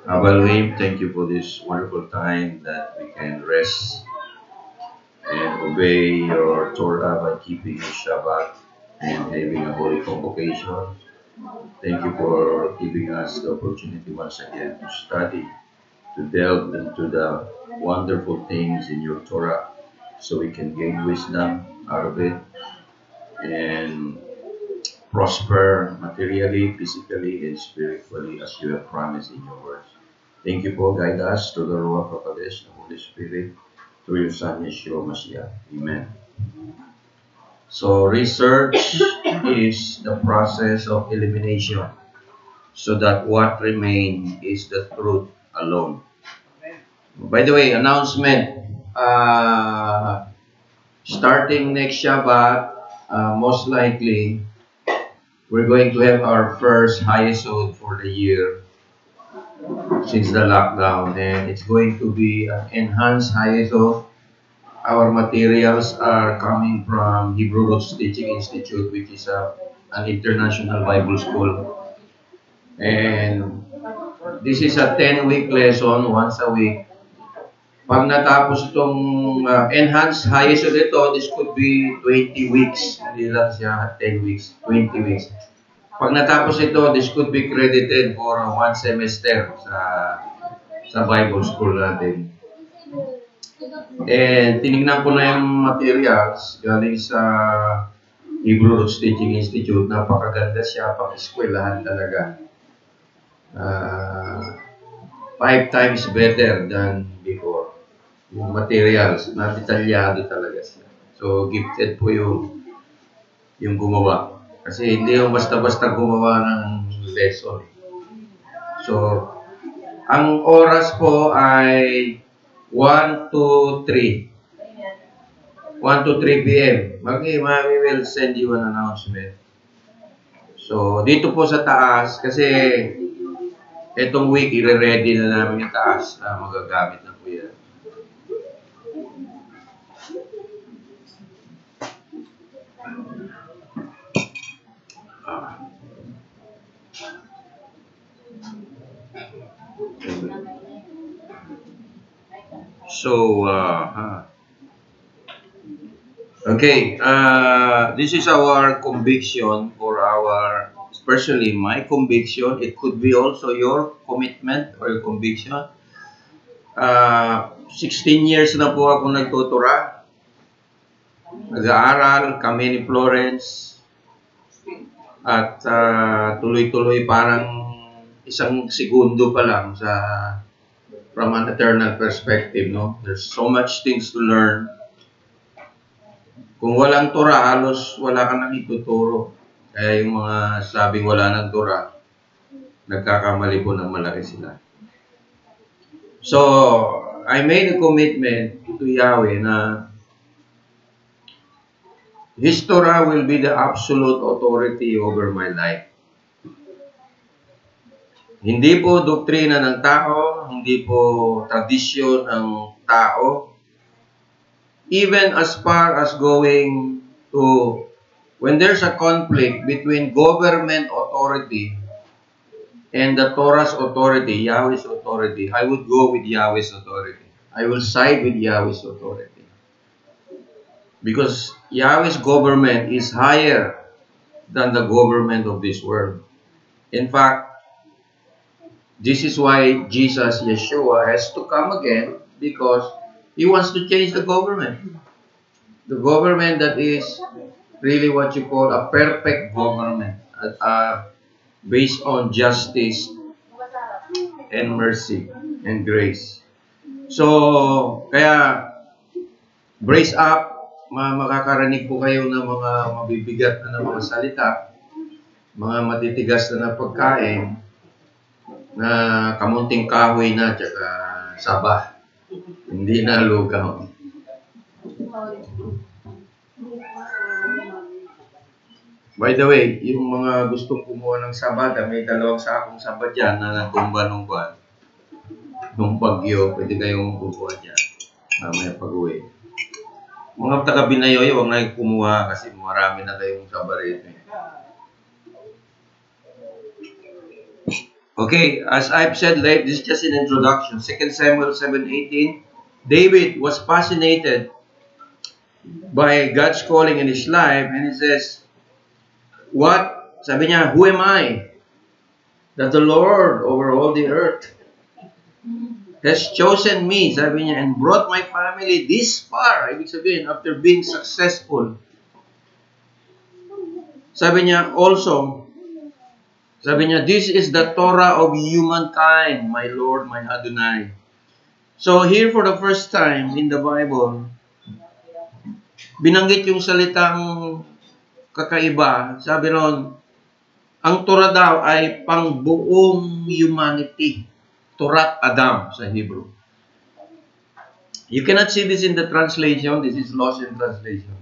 Elohim, thank you for this wonderful time that we can rest and obey your Torah by keeping a Shabbat and having a holy convocation. Thank you for giving us the opportunity once again to study, to delve into the wonderful things in your Torah so we can gain wisdom out of it and prosper materially, physically, and spiritually as you have promised in your words. Thank you for guide us to the Ruach HaKodesh, the Holy Spirit, through your Son, Yeshua Mashiach. Amen. So research is the process of elimination so that what remains is the truth alone. By the way, announcement. Starting next Shabbat, most likely, we're going to have our first Hayesod for the year since the lockdown, and it's going to be an enhanced Hayesod. Our materials are coming from Hebrew Roots Teaching Institute, which is an international Bible school. And this is a 10-week lesson, once a week. Pag natapos itong enhanced Hayesod ito, this could be 20 weeks. Hindi lang siya 10 weeks, 20 weeks. Pag natapos ito, this could be credited for one semester sa Bible school natin. And tinignan ko na yung materials galing sa Hebrew Roots Teaching Institute. Napakaganda siya, pang-eskwelahan talaga. 5 times better than before. Yung materials, na-detalyado talaga siya. So, gifted po yung gumawa. Kasi hindi yung basta-basta gumawa ng lesson. So, ang oras po ay 1 to 3. 1 to 3 p.m. We will send you an announcement. So, dito po sa taas, kasi itong week, i-ready na namin yung taas na magagamit na po yan. So, okay, this is our conviction for our, especially my conviction. It could be also your commitment or your conviction. 16 years na po ako nagtutura. Nag-aaral kami ni Florence. At tuloy-tuloy parang isang segundo pa lang from an eternal perspective, no? There's so much things to learn. Kung walang Torah, halos wala ka nang ituturo. Kaya yung mga sabing wala ng Torah, nagkakamali po ng malaki sila. So, I made a commitment to Yahweh na His Torah will be the absolute authority over my life. Hindi po doktrina ng tao, hindi po tradisyon ng tao. Even as far as going to, when there's a conflict between government authority and the Torah's authority, Yahweh's authority, I would go with Yahweh's authority. I will side with Yahweh's authority. Because Yahweh's government is higher than the government of this world. In fact, this is why Jesus, Yeshua, has to come again, because He wants to change the government. The government that is really what you call a perfect government, based on justice and mercy and grace. So, kaya, brace up, makakarinig po kayo ng mga mabibigat na mga salita, mga matitigas na pagkain, na kamunting kahoy na, tsaka sabah. Hindi na lugaw. By the way, yung mga gustong kumuha ng sabad, may 2 sakong sabad dyan na natumba nung bagyo. Pwede kayong kumuha dyan. Mamaya pag-uwi. Mga taga-Binayoy, huwag na kumuha kasi marami na kayong sabad rito. Okay, as I've said late, this is just an introduction. 2 Samuel 7:18. David was fascinated by God's calling in his life, and he says, what? Sabi niya, who am I that the Lord over all the earth has chosen me, sabi niya, and brought my family this far. Ibig sabihin, after being successful. Sabi niya also, sabi niya, this is the Torah of humankind, my Lord, my Adonai. So here for the first time in the Bible, binanggit yung salitang kakaiba. Sabi ron, ang Torah daw ay pangbuong humanity. Torat Adam sa Hebrew. You cannot see this in the translation. This is lost in translation.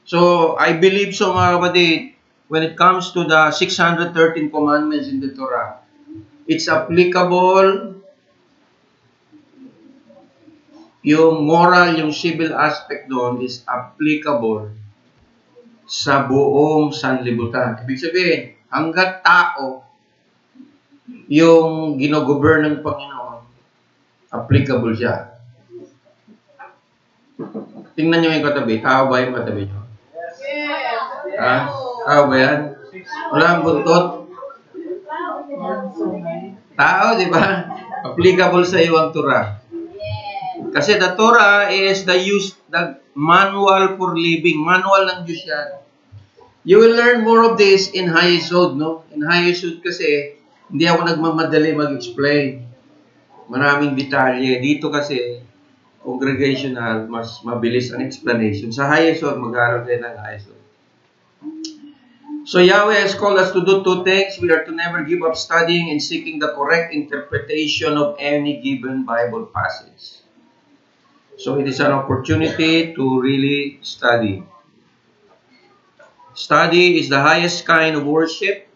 So, I believe so mga kapatid, when it comes to the 613 commandments in the Torah, it's applicable, yung moral, yung civil aspect doon is applicable sa buong sanlibutan. Ibig sabihin, hanggat tao yung ginogovern ng Panginoon, applicable siya. Tingnan nyo yung katabi. Tao ba yung katabi nyo? Ha? Tao ba yan? Wala ang buntot? Tao, di ba? Applicable sa iyo ang Torah. Kasi the Torah is the manual for living. Manual ng Diyos yan. You will learn more of this in High Yesod, no? In High Yesod kasi, hindi ako nagmamadali mag-explain. Maraming detalye. Dito kasi, congregational, mas mabilis ang explanation. Sa High Yesod, mag-aaral tayo ng High Yesod. So Yahweh has called us to do two things. We are to never give up studying and seeking the correct interpretation of any given Bible passage. So it is an opportunity to really study. Study is the highest kind of worship,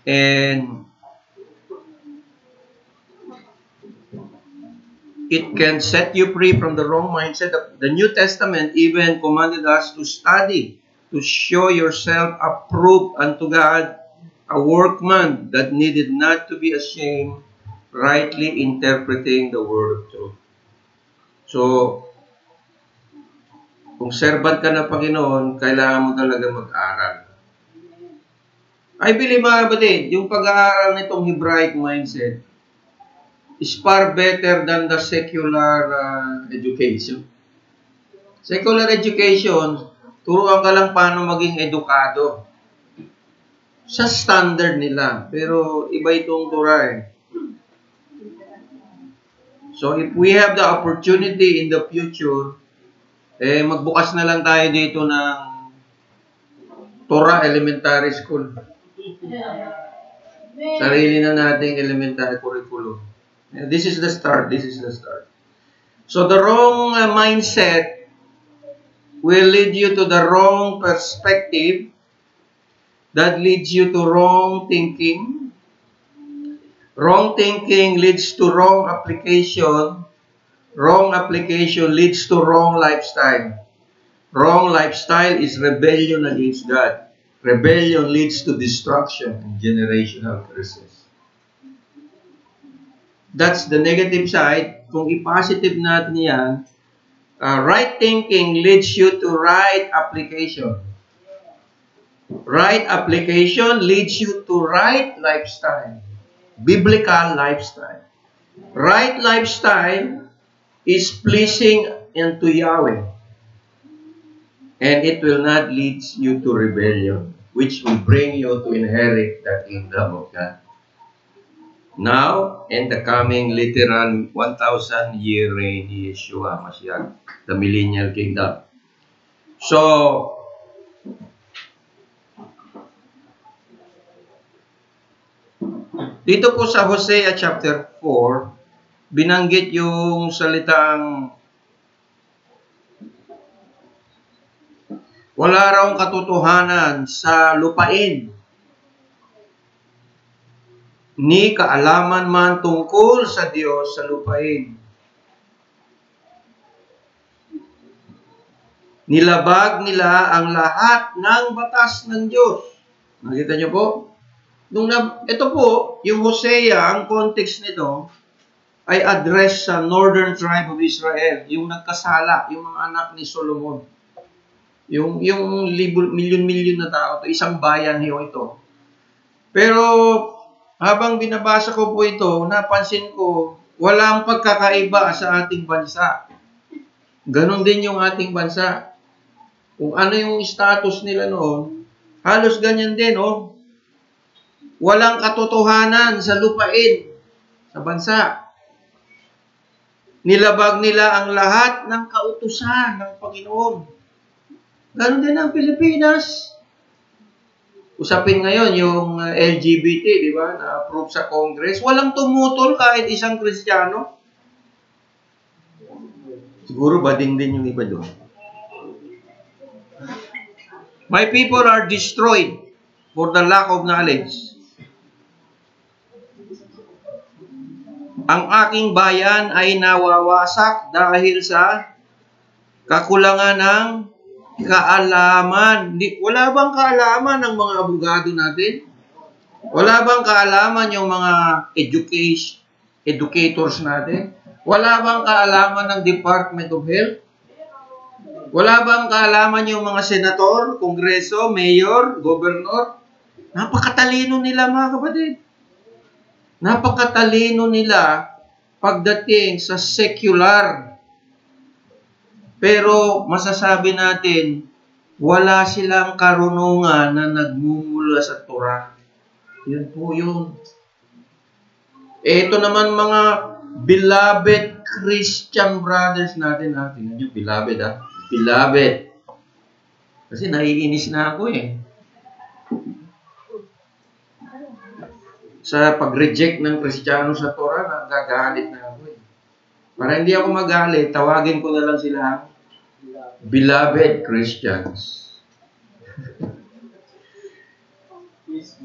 and it can set you free from the wrong mindset. The New Testament even commanded us to study, to show yourself approved unto God, a workman that needed not to be ashamed, rightly interpreting the word of truth. So, kung servant ka ng Panginoon, kailangan mo talaga mag-aral. I believe mga kapatid, yung pag-aaral nitong Hebraic mindset is far better than the secular education. Secular education, turuan ka lang paano maging edukado. Sa standard nila. Pero iba itong Torah eh. So if we have the opportunity in the future, magbukas na lang tayo dito ng Torah Elementary School. Sarili na nating elementary curriculum. This is the start. This is the start. So the wrong mindset will lead you to the wrong perspective. That leads you to wrong thinking. Wrong thinking leads to wrong application. Wrong application leads to wrong lifestyle. Wrong lifestyle is rebellion against God. Rebellion leads to destruction and generational curses. That's the negative side. Kung i-positive natin yan, right thinking leads you to right application. Right application leads you to right lifestyle. Biblical lifestyle. Right lifestyle is pleasing unto Yahweh. And it will not lead you to rebellion, which will bring you to inherit the kingdom of God. Now, in the coming literal 1,000-year reign, Yeshua Mashiach, the millennial kingdom. So, dito po sa Hosea chapter 4, binanggit yung salitang wala raw katotohanan sa lupain, ni kaalaman man tungkol sa Diyos sa lupain. Nilabag nila ang lahat ng batas ng Diyos. Nakita niyo po? Ito po, yung Hosea, ang context nito, ay address sa northern tribe of Israel, yung nagkasala, yung mga anak ni Solomon. Yung milyon-milyon na tao, isang bayan ito. Pero habang binabasa ko po ito, napansin ko, walang pagkakaiba sa ating bansa. Ganon din yung ating bansa. Kung ano yung status nila noon, halos ganyan din, oh. Walang katotohanan sa lupain, sa bansa. Nilabag nila ang lahat ng kautusan ng Panginoon. Ganon din ang Pilipinas. Usapin ngayon yung LGBT, di ba, na-approve sa Congress. Walang tumutol kahit isang Kristiyano. Siguro bading din yung iba doon. My people are destroyed for the lack of knowledge. Ang aking bayan ay nawawasak dahil sa kakulangan ng kaalaman. Wala bang kaalaman ng mga abogado natin? Wala bang kaalaman yung mga educators natin? Wala bang kaalaman ng Department of Health? Wala bang kaalaman yung mga senator, kongreso, mayor, gobernador? Napakatalino nila, mga kapatid. Napakatalino nila pagdating sa secular. Pero masasabi natin, wala silang karunungan na nagmumula sa Torah. Yun po yun. Ito naman mga beloved Christian brothers natin. Tingnan nyo, beloved ha. Beloved. Kasi naiinis na ako eh. Sa pag-reject ng Kristiyano sa Torah, nagagalit na ako eh. Para hindi ako magalit, tawagin ko na lang sila beloved Christians.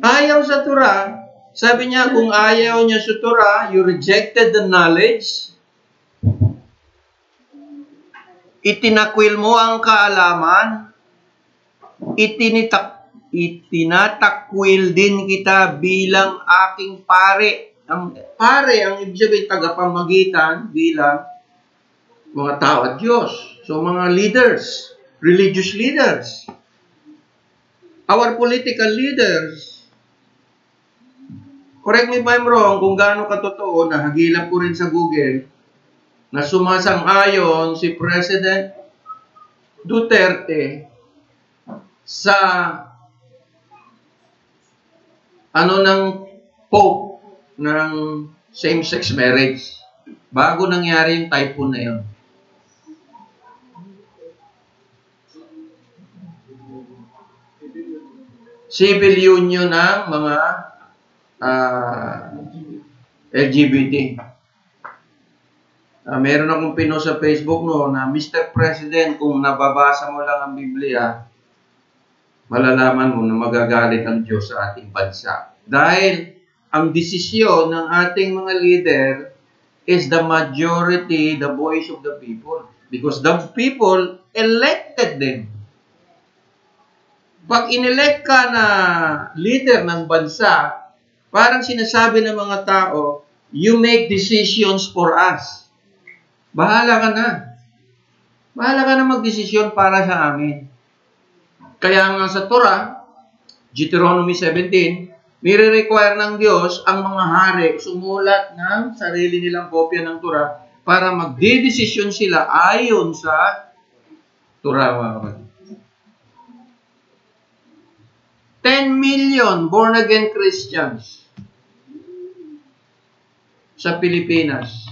Ayaw sa Torah. Sabi niya, kung ayaw niya sa Torah, you rejected the knowledge, itinakwil mo ang kaalaman, itinatakwil din kita bilang aking pare. Ang pare, ang ibig sabihin, tagapamagitan bilang mga tao at Diyos. So, mga leaders, religious leaders, our political leaders. Correct me if I'm wrong, kung gaano katotoo, nahagilap ko rin sa Google, na sumasang-ayon si President Duterte sa ng Pope ng same-sex marriage. Bago nangyari yung typhoon na yun. Civil union ng mga LGBT. Meron akong pinost sa Facebook na Mr. President, kung nababasa mo lang ang Biblia, malalaman mo na magagalit ang Diyos sa ating bansa. Dahil ang desisyon ng ating mga leader is the majority, the voice of the people. Because the people elected them. Pag inelect ka na leader ng bansa, parang sinasabi ng mga tao, you make decisions for us. Bahala ka na. Bahala ka na magdesisyon para sa amin. Kaya nga sa Torah, Deuteronomy 17, nire-require ng Diyos ang mga hari sumulat ng sarili nilang kopya ng Torah para magdedesisyon sila ayon sa Torah, mga kapatid. 10 million born-again Christians sa Pilipinas.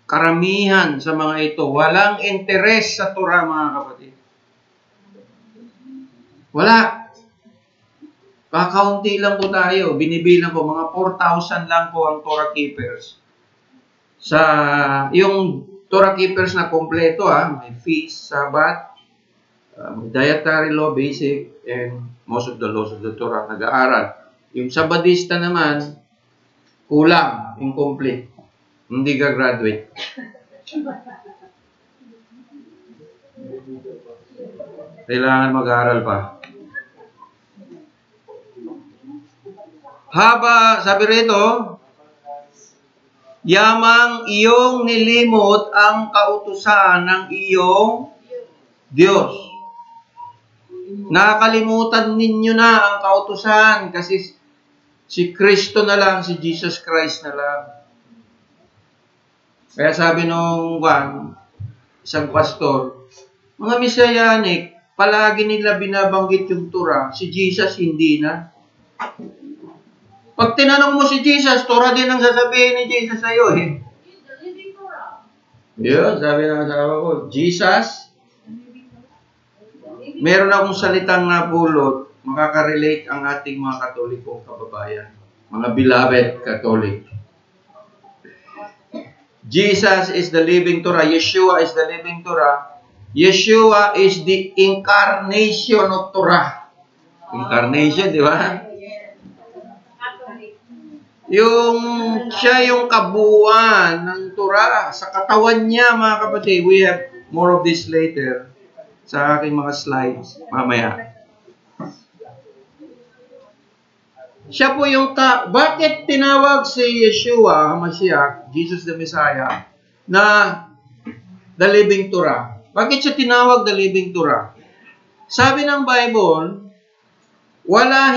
Karamihan sa mga ito, walang interes sa Torah, mga kapatid. Wala. Kakaunti lang po tayo. Binibilang po, mga 4,000 lang po ang Torah keepers. Yung Torah keepers na kompleto, may feast, Sabbath, dietary law, basic, and most of the laws of the Torah nag-aaral. Yung Sabbathista naman, kulang, incomplete. Hindi ka graduate. Kailangan mag-aaral pa. Sabi rito, yamang iyong nilimot ang kautusan ng iyong Diyos. Nakakalimutan ninyo na ang kautusan kasi si Kristo na lang, si Jesus Christ na lang. Kaya sabi nung isang pastor, mga Messianic, palagi nila binabanggit yung Torah, si Jesus hindi na. Pag tinanong mo si Jesus, Torah din ang sasabihin ni Jesus sa'yo eh. Yun, sabi ng asawa ko, Jesus, meron akong salitang napulot, makaka-relate ang ating mga Katolikong kababayan, mga beloved Catholic. Jesus is the living Torah. Yeshua is the living Torah. Yeshua is the incarnation of Torah. Incarnation, di ba? Siya yung kabuuan ng Torah. Sa katawan niya, mga kapatid. We have more of this later sa aking mga slides mamaya. Siya po yung bakit tinawag si Yeshua, Mashiach, Jesus the Messiah, na the living Torah? Bakit siya tinawag the living Torah? Sabi ng Bible,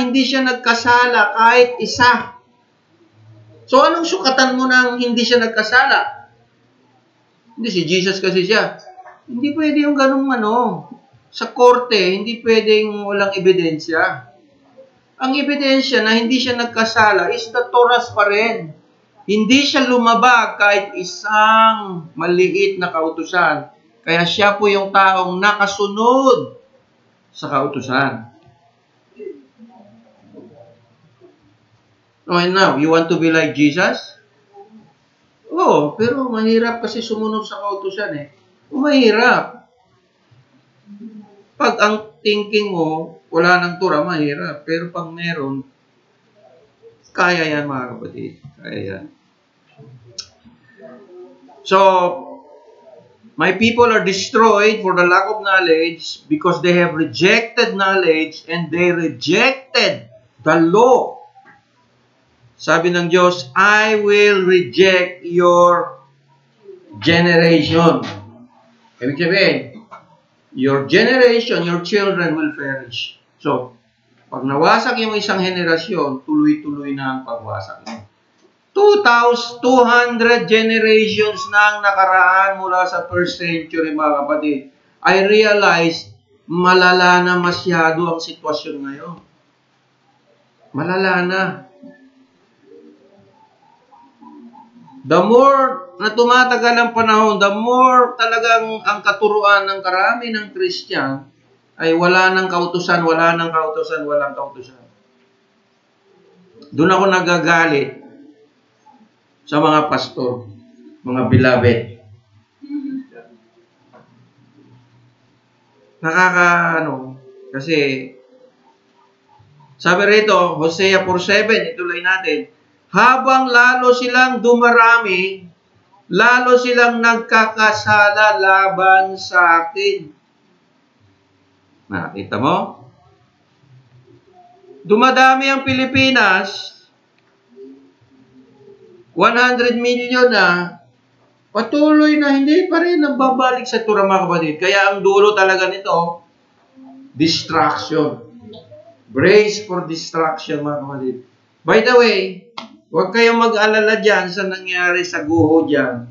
hindi siya nagkasala kahit isa. So anong sukatan mo nang hindi siya nagkasala? Hindi, si Jesus kasi siya. Hindi pwede yung ganung sa korte, hindi pwedeng walang ebidensya. Ang ebidensya na hindi siya nagkasala is the Torah pa rin. Hindi siya lumabag kahit isang maliit na kautusan. Kaya siya po yung taong nakasunod sa kautusan. Oh, and now, you want to be like Jesus? Oo, pero mahirap kasi sumunod sa kautusan eh. Mahirap. Pag ang thinking mo, wala ng Torah, mahirap. Pero pag meron, kaya yan mga kapatid. Kaya yan. So, my people are destroyed for the lack of knowledge because they have rejected knowledge and they rejected the law. Sabi ng Diyos, I will reject your generation. Ibig sabihin, your generation, your children will perish. So, pag nawasak yung isang henerasyon, tuloy-tuloy na ang pagwasak. 200 generations na ang nakaraan mula sa first century, mga kapatid. I realize, malala na masyado ang sitwasyon ngayon. Malala na. The more na tumatagal ang panahon, the more talagang ang katuruan ng karami ng Christian ay wala ng kautusan, walang kautusan. Doon ako nagagalit sa mga pastor, mga beloved. Kasi sabi rito, Hosea 4:7, ituloy natin, habang lalo silang dumarami, lalo silang nagkakasala laban sa akin. Nakita mo? Dumadami ang Pilipinas, 100 million na, patuloy na hindi pa rin nagbabalik sa Torah, mga kapatid. Kaya ang dulo talaga nito, distraction. Brace for distraction, mga kapatid. By the way, huwag kayong mag-alala dyan sa nangyari sa guho dyan.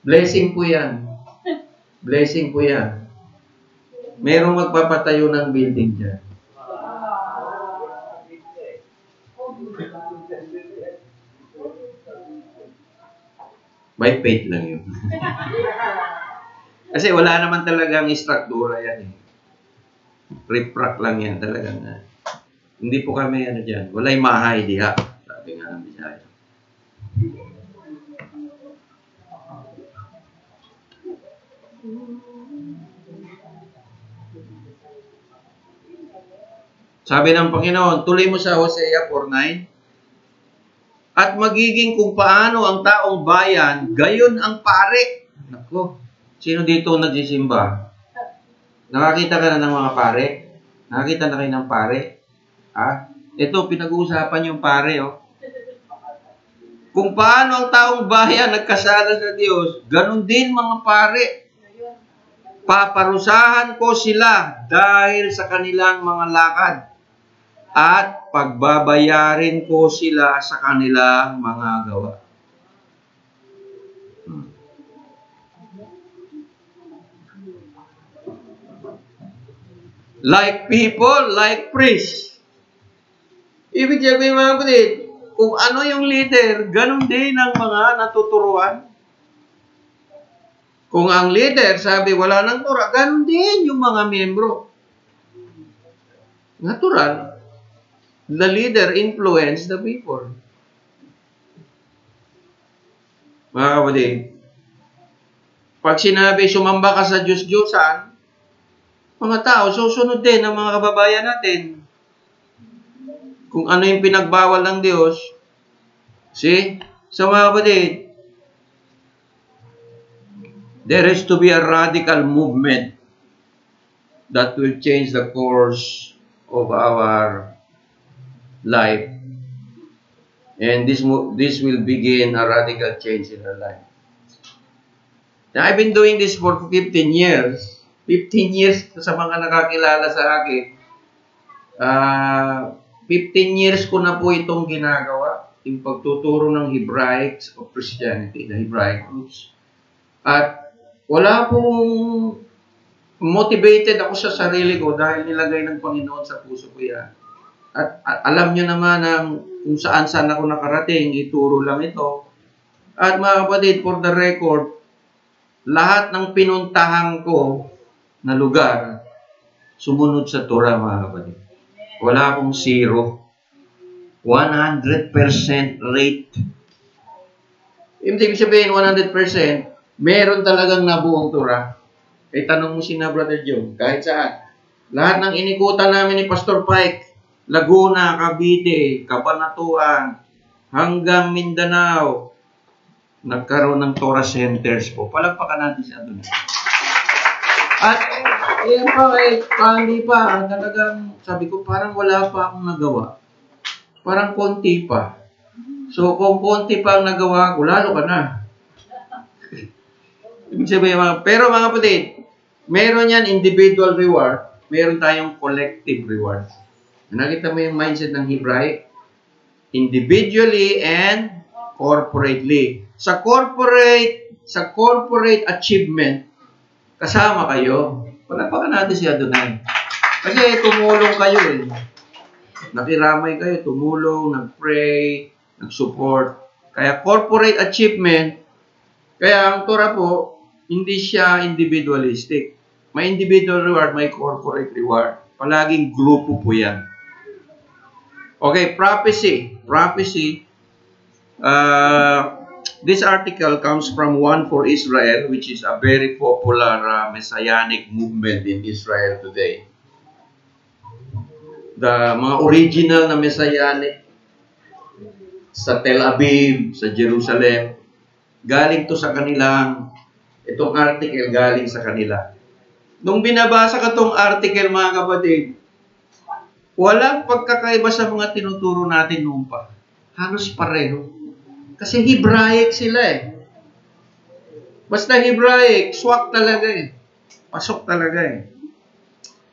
Blessing po yan. Blessing po yan. Merong magpapatayo ng building dyan. By faith lang yun. Kasi wala naman talagang istruktura yan eh. Rip-rack lang yan talagang. Hindi po kami dyan. Walay mahay diha. Sabi nga ng Bisaya. Sabi ng Panginoon, tuloy mo sa Hosea 4:9, at magiging kung paano ang taong bayan, gayon ang pare. Naku, sino dito nagsisimba? Nakakita ka na ng mga pare? Nakakita na kayo ng pare? Ha? Ito, pinag-uusapan yung pare, oh. Kung paano ang taong bayan nagkasala sa Diyos, ganun din mga pare. Paparusahan ko sila dahil sa kanilang mga lakad at pagbabayarin ko sila sa kanilang mga gawa. Like people, like priests. Ibig sabihin mga kapatid, kung ano yung leader, ganun din ang mga natuturuan. Kung ang leader sabi wala nang Torah, ganun din yung mga miyembro. Natural. The leader influenced the people. Mga kapatid, pag sinabi sumamba ka sa Diyos-Diyosan, mga tao, susunod din ang mga kababayan natin. Kung ano yung pinagbawal ng Diyos, see? So mga kapatid, there is to be a radical movement that will change the course of our life. And this will begin a radical change in our life. Now, I've been doing this for 15 years. 15 years sa mga nakakilala sa akin. 15 years ko na po itong ginagawa. Yung pagtuturo ng Hebraic of Christianity, the Hebraic roots. At wala pong motivated ako sa sarili ko dahil nilagay ng Panginoon sa puso ko yan. At alam nyo naman kung saan ako nakarating, ituro lang ito. At mga kapatid, for the record, lahat ng pinuntahan ko na lugar, sumunod sa Torah, mga kapatid. Wala akong zero. 100% rate. Ibig sabihin, 100%, meron talagang nabuong Torah. Eh, tanong mo si Brother John, kahit saan. Lahat ng inikutan namin ni Pastor Pike, Laguna, Cavite, Cabanatuan, hanggang Mindanao, nagkaroon ng Torah centers po. Palagpakan natin siya doon. At, yan pa, hindi pa, talagang, sabi ko, parang wala pa akong nagawa. Parang konti pa. So, kung konti pa ang nagawa ko, lalo ka na. Ibig sabihin, pero mga kapatid, meron yan individual reward, meron tayong collective reward. Nakita mo yung mindset ng Hebraic? Individually and corporately. Sa corporate achievement, kasama kayo. Palapakan natin si Adonai. Kasi tumulong kayo eh. Nakiramay kayo, tumulong, nag-pray, nag-support. Kaya corporate achievement, kaya ang Torah po, hindi siya individualistic. May individual reward, may corporate reward. Palaging grupo po yan. Okay, prophecy. Prophecy. This article comes from One for Israel, which is a very popular messianic movement in Israel today. The mga original na messianic sa Tel Aviv, sa Jerusalem, galing to sa kanilang, itong article galing sa kanila. Nung binabasa ka itong article, mga kapatid, walang pagkakaiba sa mga tinuturo natin noon pa. Halos pareho. Kasi Hebraic sila eh. Basta Hebraic, swak talaga eh. Pasok talaga eh.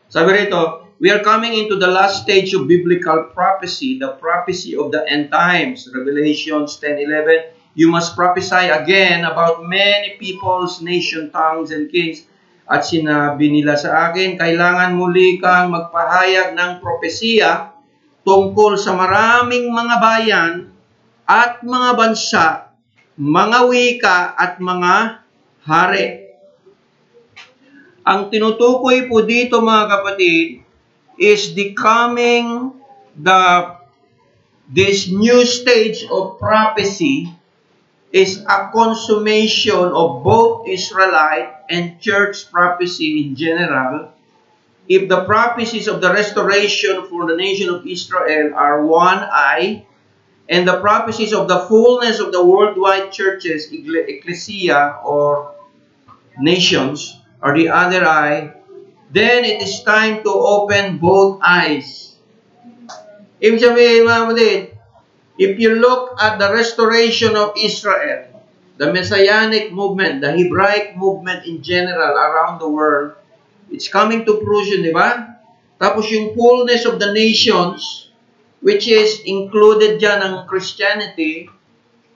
Sabi rito, we are coming into the last stage of biblical prophecy, the prophecy of the end times. Revelations 10:11. You must prophesy again about many peoples, nation, tongues, and kings. At sinabi nila sa akin, kailangan muli kang magpahayag ng propesiya tungkol sa maraming mga bayan at mga bansa, mga wika at mga hari. Ang tinutukoy po dito mga kapatid is this new stage of prophecy is a consummation of both Israelite and church prophecy in general. If the prophecies of the restoration for the nation of Israel are one eye, and the prophecies of the fullness of the worldwide churches, ecclesia or nations, are the other eye, then it is time to open both eyes. Ibig sabihin, mga kapatid, if you look at the restoration of Israel, the Messianic movement, the Hebraic movement in general around the world, it's coming to fruition, di ba? Tapos yung fullness of the nations, which is included dyan ang Christianity,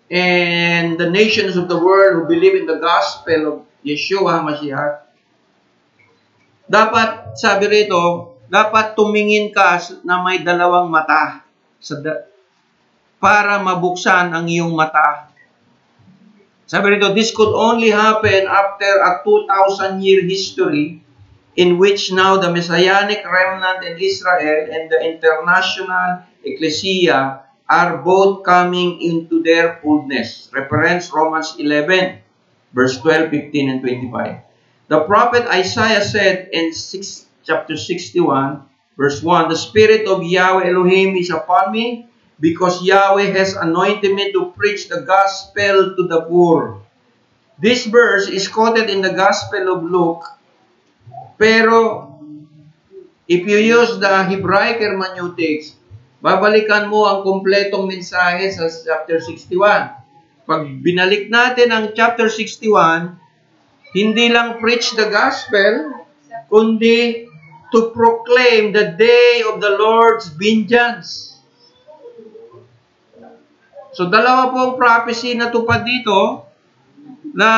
and the nations of the world who believe in the gospel of Yeshua HaMashiach, dapat, sabi rito, dapat tumingin ka na may dalawang mata para mabuksan ang iyong mata. Sabi rito, this could only happen after a 2,000-year history in which now the Messianic remnant in Israel and the international ecclesia are both coming into their fullness. Reference Romans 11, verse 12, 15, and 25. The prophet Isaiah said in chapter 61, verse 1, the Spirit of Yahweh Elohim is upon me, because Yahweh has anointed me to preach the gospel to the poor. This verse is quoted in the Gospel of Luke, pero if you use the Hebraic hermeneutics, babalikan mo ang kumpletong mensahe sa chapter 61. Pag binalik natin ang chapter 61, hindi lang preach the gospel, kundi to proclaim the day of the Lord's vengeance. So, dalawa pong prophecy na tupad dito, na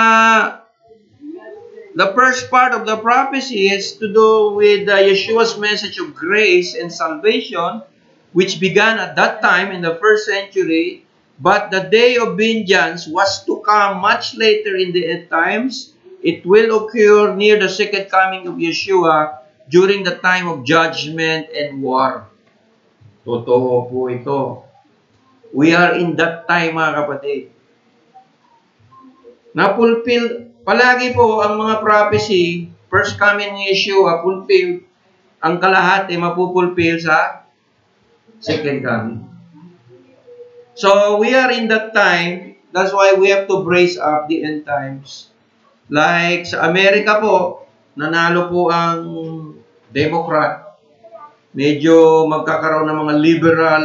the first part of the prophecy is to do with Yeshua's message of grace and salvation, which began at that time in the first century, but the day of vengeance was to come much later in the end times. It will occur near the second coming of Yeshua during the time of judgment and war. Totoo po ito. We are in that time, mga kapatid. Na-fulfill, palagi po ang mga prophecy, first coming ni Yeshua, fulfilled, ang kalahati mapupulfill sa second coming. So, we are in that time. That's why we have to brace up the end times. Like sa Amerika po, nanalo po ang Democrat. Medyo magkakaroon ng mga liberal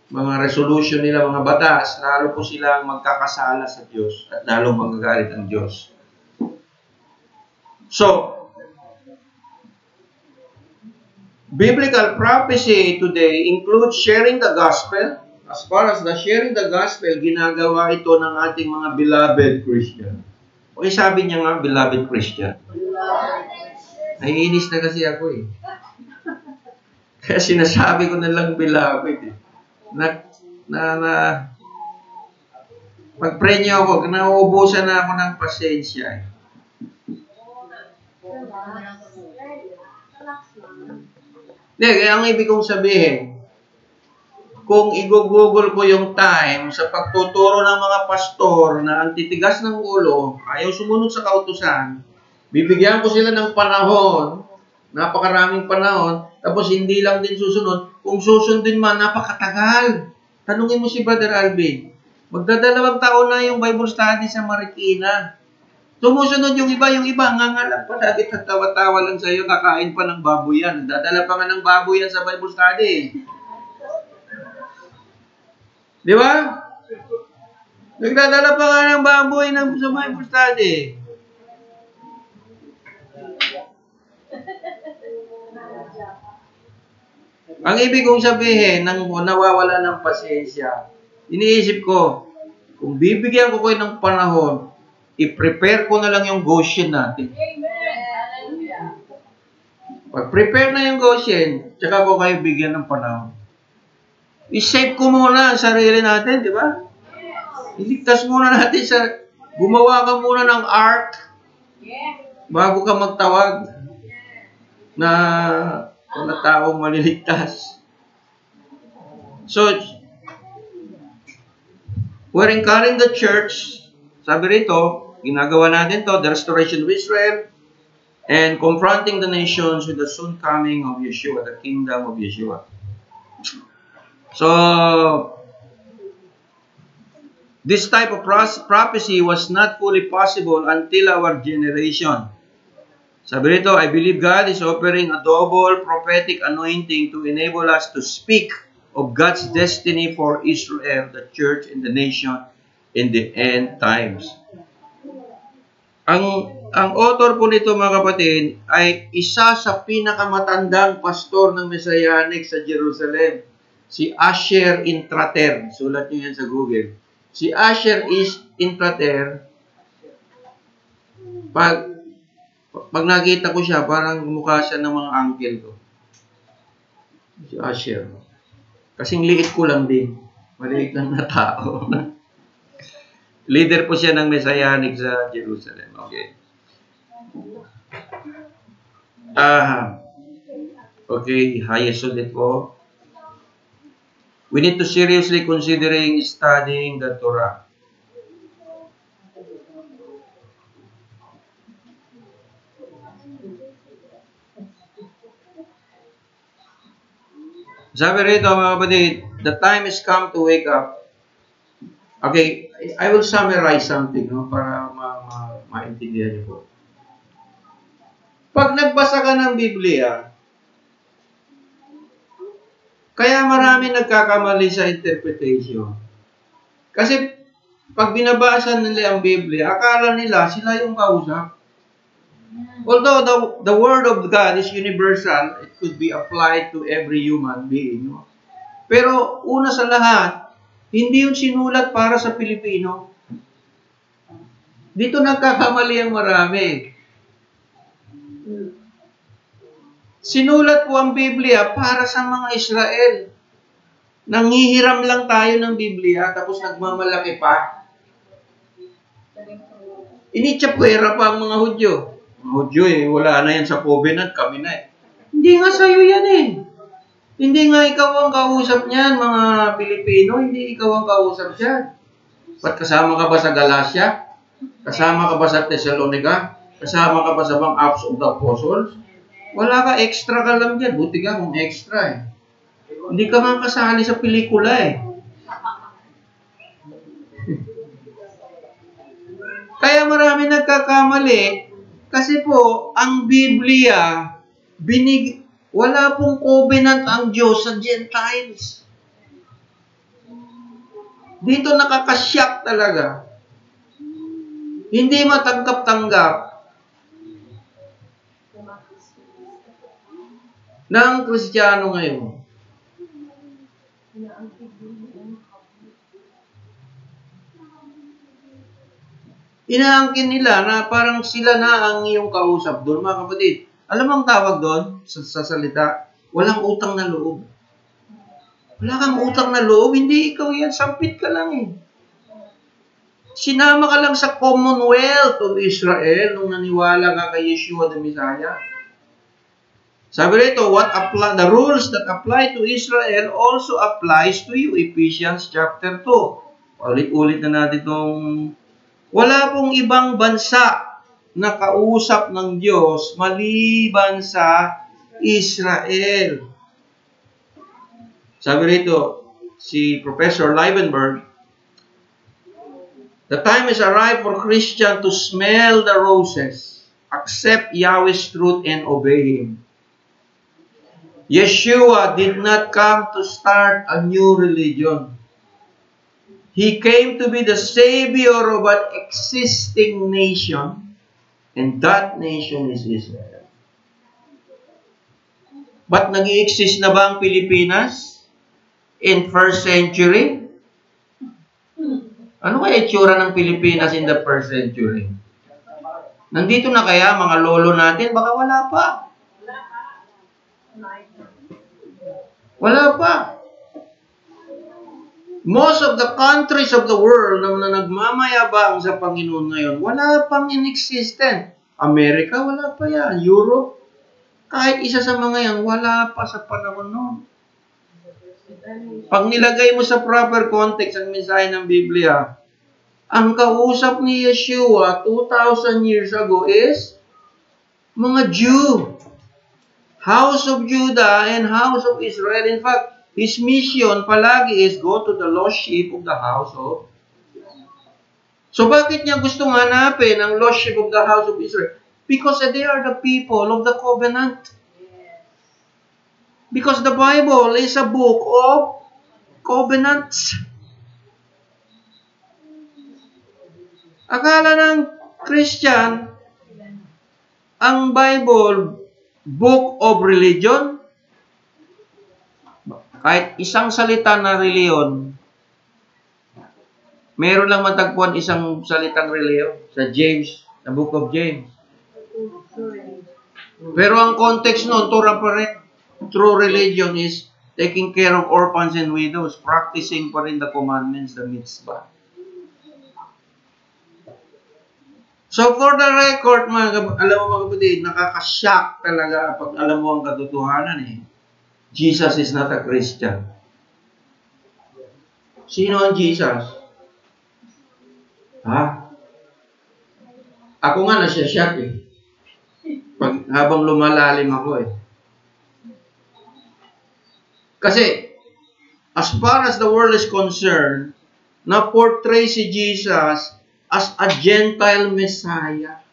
mga resolution nila, mga batas, lalo po silang magkakasala sa Diyos at lalo magagalit ang Diyos. So, biblical prophecy today includes sharing the gospel. As far as the sharing the gospel, ginagawa ito ng ating mga beloved Christian. O sabi niya nga, beloved Christian. Naiinis na kasi ako eh. Kaya sinasabi ko na lang beloved eh. Pag-pray niyo ako, nauubusan na ako ng pasensya eh. Hindi, kaya ang ibig kong sabihin, kung i-google ko yung time sa pagtuturo ng mga pastor na ang titigas ng ulo, ayaw sumunod sa kautusan, bibigyan ko sila ng panahon, napakaraming panahon, tapos hindi lang din susunod. Kung susundin man, napakatagal. Tanungin mo si Brother Alvin, magdadalawang taon na yung Bible study sa Marikina. Sumusunod yung iba ngangalang pa, lagi tatawa-tawa lang sa'yo, kakain pa ng baboy yan. Dadala pa nga ng baboy yan sa Bible study. Di ba? Nagdadala pa nga ng baboy sa Bible study. Ang ibig kong sabihin, nang nawawala ng pasensya, iniisip ko, kung bibigyan ko kayo ng panahon, i-prepare ko na lang yung Goshen natin. Pag-prepare na yung Goshen, tsaka ko kayo bigyan ng panahon. I-save ko muna ang sarili natin, di ba? Iligtas muna natin gumawa ka muna ng ark bago ka magtawag na mga taong maliligtas. So, we're encouraging the church, sabi rito, ginagawa natin to, the restoration of Israel, and confronting the nations with the soon coming of Yeshua, the kingdom of Yeshua. So, this type of prophecy was not fully possible until our generation. Sabi rito, I believe God is offering a double prophetic anointing to enable us to speak of God's destiny for Israel, the church, and the nation in the end times. Ang author po nito, mga kapatid, ay isa sa pinakamatandang pastor ng Messianic sa Jerusalem, si Asher Intrater. Sulat niyo yan sa Google. Si Asher Intrater, pag nakita ko siya, parang mukha siya ng mga uncle ko. Si Asher. Kasing liit ko lang din. Maliit lang na tao. Leader po siya ng Messianic sa Jerusalem. Okay. Okay, highest ulit po. We need to seriously considering studying the Torah. Sabi rito, mga kapatid, the time has come to wake up. Okay, I will summarize something, no, para maintindihan niyo po. Pag nagbasa ka ng Biblia, kaya marami nagkakamali sa interpretation. Kasi pag binabasa nila ang Biblia, akala nila sila yung kausap. Although the Word of God is universal, it could be applied to every human being. No? Pero una sa lahat, hindi yung sinulat para sa Pilipino. Dito nagkakamali ang marami. Sinulat po ang Biblia para sa mga Israel. Nanghihiram lang tayo ng Biblia, tapos nagmamalaki pa. Initsapwera pa ang mga Hudyo. Mga Hudyo wala na yan sa covenant, kami na Hindi nga sa'yo yan Hindi nga ikaw ang kausap niyan, mga Pilipino. Hindi ikaw ang kausap siya. Ba't kasama ka ba sa Galatia? Kasama ka ba sa Thessalonica? Kasama ka ba sa mga Acts of the Apostles? Wala ka, extra ka lang dyan. Buti ka kung extra Hindi ka nga kasali sa pelikula Kaya marami nagkakamali kasi po, ang Biblia, wala pong covenant ang Diyos sa Gentiles. Dito nakakasyak talaga. Hindi matanggap-tanggap ng Kristiyano ngayon. Inaangkin nila na parang sila na ang iyong kausap doon, mga kapatid. Alam mo ang tawag doon sa salita? Walang utang na loob. Wala kang utang na loob, hindi ikaw yan. Sampit ka lang Sinama ka lang sa Commonwealth of Israel nung naniwala ka kay Yeshua the Messiah. Sabi rito, the rules that apply to Israel also applies to you. Ephesians chapter 2. Ulit-ulit na natin itong wala pong ibang bansa na kausap ng Diyos maliban sa Israel. Sabi rito, si Professor Liebenberg, the time has arrived for Christians to smell the roses, accept Yahweh's truth, and obey Him. Yeshua did not come to start a new religion. He came to be the Savior of an existing nation, and that nation is Israel. But nag-i-exist na ba ang Pilipinas in 1st century? Ano kaya itsura ng Pilipinas in the 1st century? Nandito na kaya mga lolo natin? Baka wala pa. Wala pa. Most of the countries of the world na nagmamayabang sa Panginoon ngayon, wala pang in-existent. America, wala pa yan. Europe, kahit isa sa mga yan, wala pa sa panahon noon. Pag nilagay mo sa proper context ang mensahe ng Biblia, ang kausap ni Yeshua 2,000 years ago is mga Jew. House of Judah and House of Israel. In fact, His mission palagi is go to the lost sheep of the house of Israel. So bakit niya gustong hanapin ang lost sheep of the house of Israel? Because they are the people of the covenant. Because the Bible is a book of covenants. Akala ng Christian, ang Bible, book of religion, kahit isang salita na reliyon, meron lang matagpuan isang salitang reliyon sa James, sa book of James. Pero ang context nun, Torah pa rin. True religion is taking care of orphans and widows, practicing pa rin the commandments, the mitzvah. So for the record, alam mo mga kapatid, nakaka-shock talaga pag alam mo ang katotohanan eh. Jesus is not a Christian. Sino ang Jesus? Ha? Ako nga nasya-shock eh. Habang lumalalim ako eh. Kasi, as far as the world is concerned, na-portray si Jesus as a Gentile Messiah.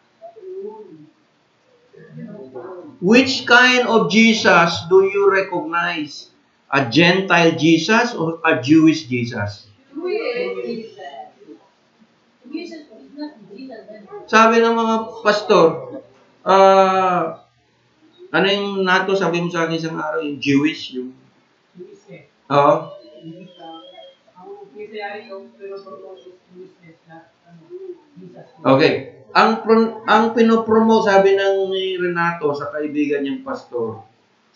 Which kind of Jesus do you recognize? A Gentile Jesus or a Jewish Jesus? Sabi ng mga pastor, ano yung nato, sabi mo sa akin isang araw, yung Jewish, yung oo. Okay. Ang pinopromote, sabi ng ni Renato sa kaibigan niyang pastor,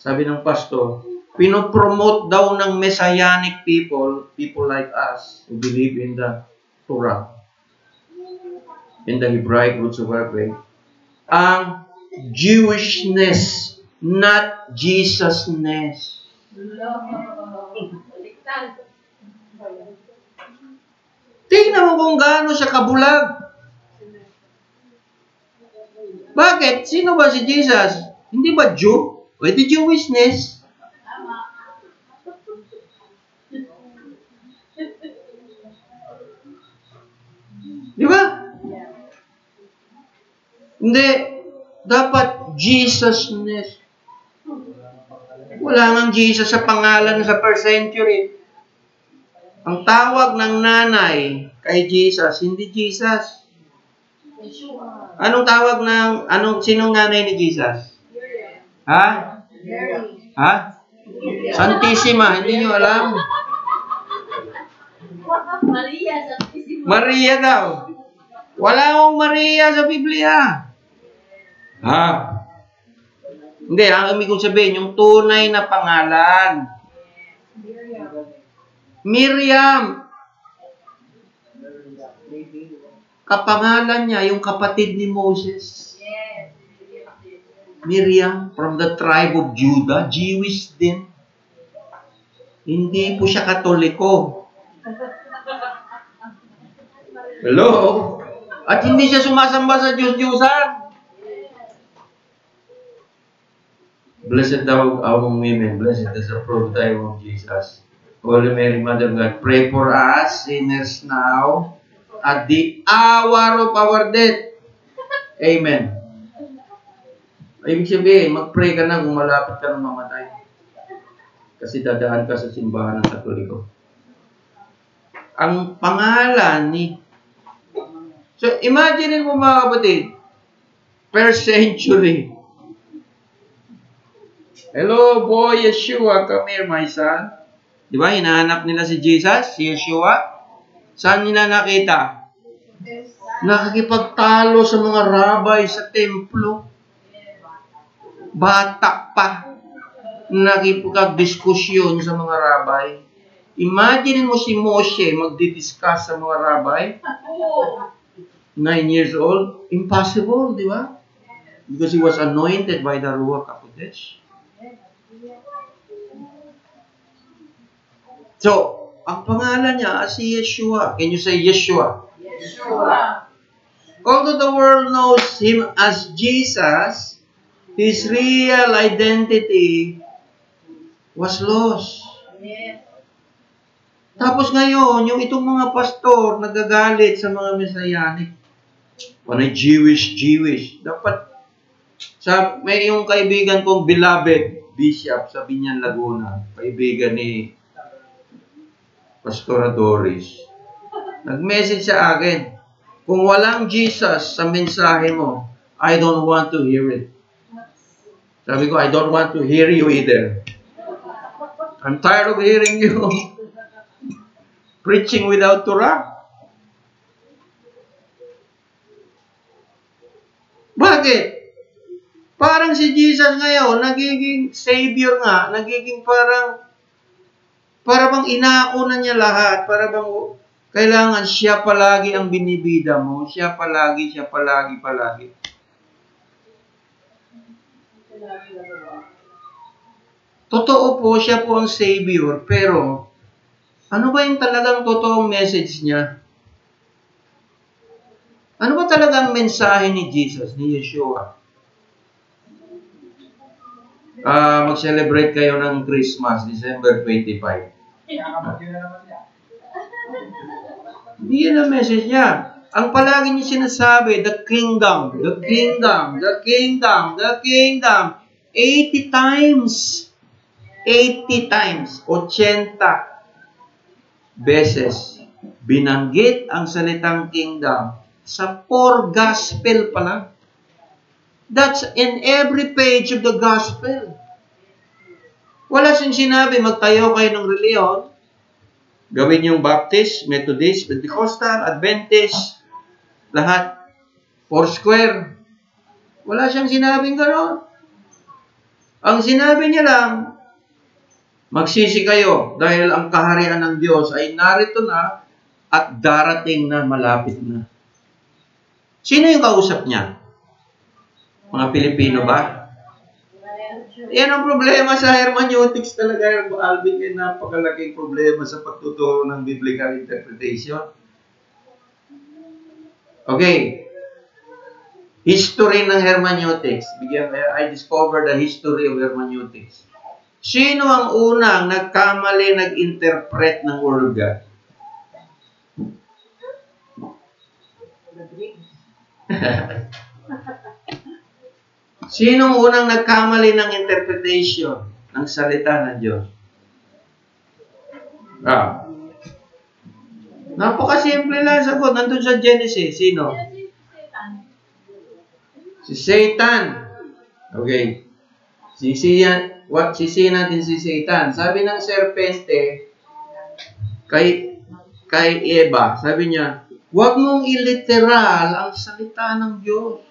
sabi ng pastor, pinopromote daw ng messianic people like us who believe in the Torah, in the Hebraic roots of our faith, ang Jewishness, not Jesusness. Tingnan mo kung gaano siya kabulag. Bakit? Sino ba si Jesus? Hindi ba Jew? O ito Jewishness? Di ba? Hindi. Dapat Jesusness. Wala nang Jesus sa pangalan sa first century. Ang tawag ng nanay kay Jesus, hindi Jesus. Anong tawag ng, sinong nanay ni Jesus? Ha? Ha? Santissima, hindi nyo alam. Maria, Santissima. Maria daw. Wala akong Maria sa Biblia. Ha? Hindi, ang ibig kong sabihin, yung tunay na pangalan. Miriam. Kapangalan niya, yung kapatid ni Moses. Miriam, from the tribe of Judah, Jewish din. Hindi po siya Katoliko. Hello? At hindi siya sumasamba sa Diyos-Diyosan. Blessed thou among women, blessed is the fruit of thy womb, Jesus. Holy Mary, Mother of God, pray for us, sinners now, at the hour of our death. Amen. Ibig sabihin, mag-pray ka na kung malapit ka na mamatay. Kasi dadaan ka sa simbahan ng Katoliko. Ang pangalan ni... So, imagine mo mga kapatid, first century. Hello, boy Yeshua, come here, my son. Di ba, hinahanap nila si Jesus, si Yeshua. Saan nila nakita? Nakikipagtalo sa mga rabbi sa templo. Bata pa. Nakipagdiskusyon sa mga rabbi. Imagine mo si Moshe magdidiscuss sa mga rabbi. 9 years old. Impossible, di ba? Because he was anointed by the Ruach HaKodesh. So, ang pangalan niya si Yeshua. Can you say Yeshua? Yeshua. Although the world knows him as Jesus, his real identity was lost. Yes. Tapos ngayon, yung itong mga pastor nagagalit sa mga Messianic. Panay Jewish. Dapat May yung kaibigan kong beloved bishop sa Binyan, Laguna, kaibigan ni Pastora Doris. Nag-message sa akin, kung walang Jesus sa mensahe mo, I don't want to hear it. Sabi ko, I don't want to hear you either. I'm tired of hearing you preaching without Torah. Bakit? Parang si Jesus ngayon, nagiging savior nga, nagiging para bang inaako na niya lahat, para bang kailangan siya palagi ang binibida mo, siya palagi. Totoo po, siya po ang savior, pero ano ba yung talagang totoong message niya? Ano ba talagang mensahe ni Jesus, ni Yeshua? Mag-celebrate kayo ng Christmas, December 25. Hindi yan ang message niya. Ang palagi niya sinasabi, the kingdom. 80 times. 80 beses binanggit ang salitang kingdom sa 4 gospel pa lang. That's in every page of the gospel. Wala siyang sinabi, magtayo kayo ng reliyon, gawin yung Baptist, Methodist, Pentecostal, Adventist, lahat, Foursquare. Wala siyang sinabing gano'n. Ang sinabi niya lang, magsisi kayo dahil ang kaharian ng Diyos ay narito na at darating na, malapit na. Sino yung kausap niya? Mga Pilipino ba? Yan ang problema sa hermeneutics talaga, Alvin, yan napakalaking problema sa pagtuturo ng biblical interpretation. Okay. History ng hermeneutics. I discovered the history of hermeneutics. Sino ang unang nagkamali nag-interpret ng Word of God? Sinong unang nagkamali ng interpretation ng salita ng Diyos? Napakasimple lang sagot. Nandun sa Genesis. Sino? Si Satan. Okay. Sisiyan natin si Satan. Sabi ng serpente kay Eva, sabi niya, huwag mong iliteral ang salita ng Diyos.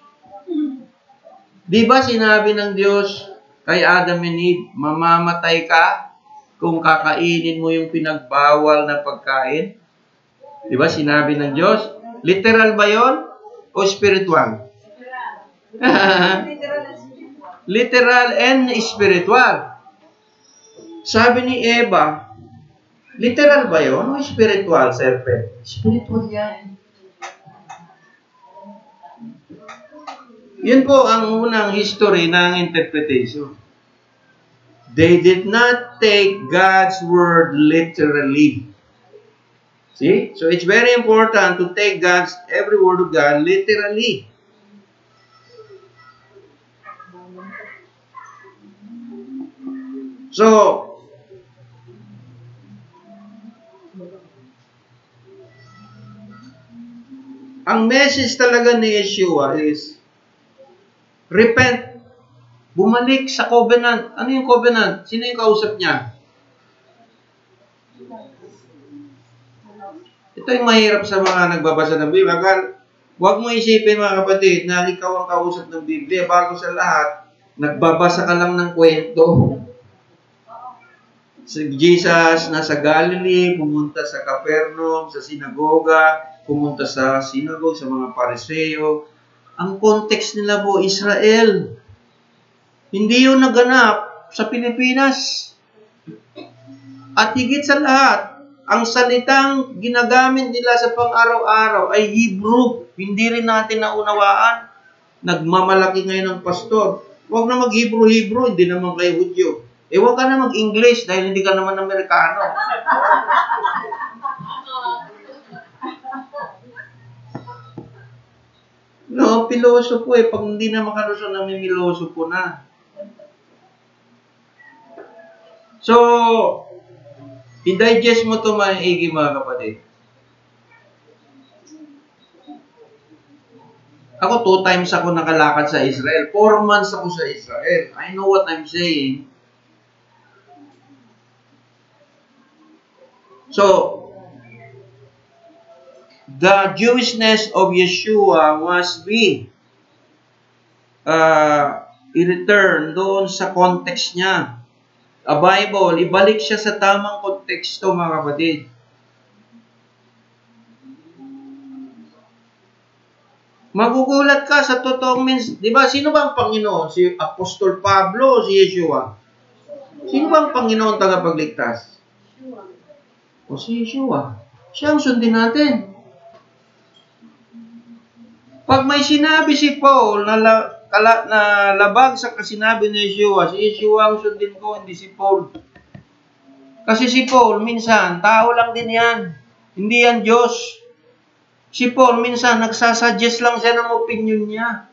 Di ba sinabi ng Diyos kay Adam and Eve, mamamatay ka kung kakainin mo yung pinagbawal na pagkain? Di ba sinabi ng Diyos? Literal ba yon o spiritual? Literal and spiritual. Sabi ni Eva, literal ba yon o spiritual, serpent? Spiritual yan. Yun po ang unang history ng interpretation. They did not take God's word literally. See? So it's very important to take every word of God literally. So, ang message talaga ni Yeshua is, repent. Bumalik sa covenant. Ano yung covenant? Sino yung kausap niya? Ito yung mahirap sa mga nagbabasa ng Biblia. Huwag mo isipin, mga kapatid, na ikaw ang kausap ng Biblia. Bago sa lahat, nagbabasa ka lang ng kwento. Si Jesus nasa Galilee, pumunta sa Capernaum, sa sinagoga, pumunta sa sinagoga, sa mga Pariseo. Ang context nila po, Israel. Hindi yun naganap sa Pilipinas. At higit sa lahat, ang salitang ginagamit nila sa pang-araw-araw ay Hebrew. Hindi rin natin naunawaan. Nagmamalaki ngayon ng pastor. Huwag na mag-Hebrew-Hebrew, hindi naman kayo Hudyo. Huwag ka na mag-English dahil hindi ka naman Amerikano. No, pilosopo eh. Pag hindi na makalusot na may milosopo na. So, i-digest mo ito maigi mga kapatid. Ako 2 times ako nakalakad sa Israel. 4 months ako sa Israel. I know what I'm saying. So, the Jewishness of Yeshua must be i-return doon sa context niya. A Bible, ibalik siya sa tamang konteksto mga kapatid. Magugulat ka sa totoong di ba, sino ba ang Panginoon? Si Apostol Pablo o si Yeshua? Sino ba ang Panginoon tagapagligtas? O si Yeshua. Siya ang sundin natin. Pag may sinabi si Paul na labag sa kasinabi ni Yeshua, si Yeshua ang sundin ko, hindi si Paul. Kasi si Paul, minsan, tao lang din yan. Hindi yan Diyos. Si Paul, minsan, nagsasuggest lang siya ng opinion niya.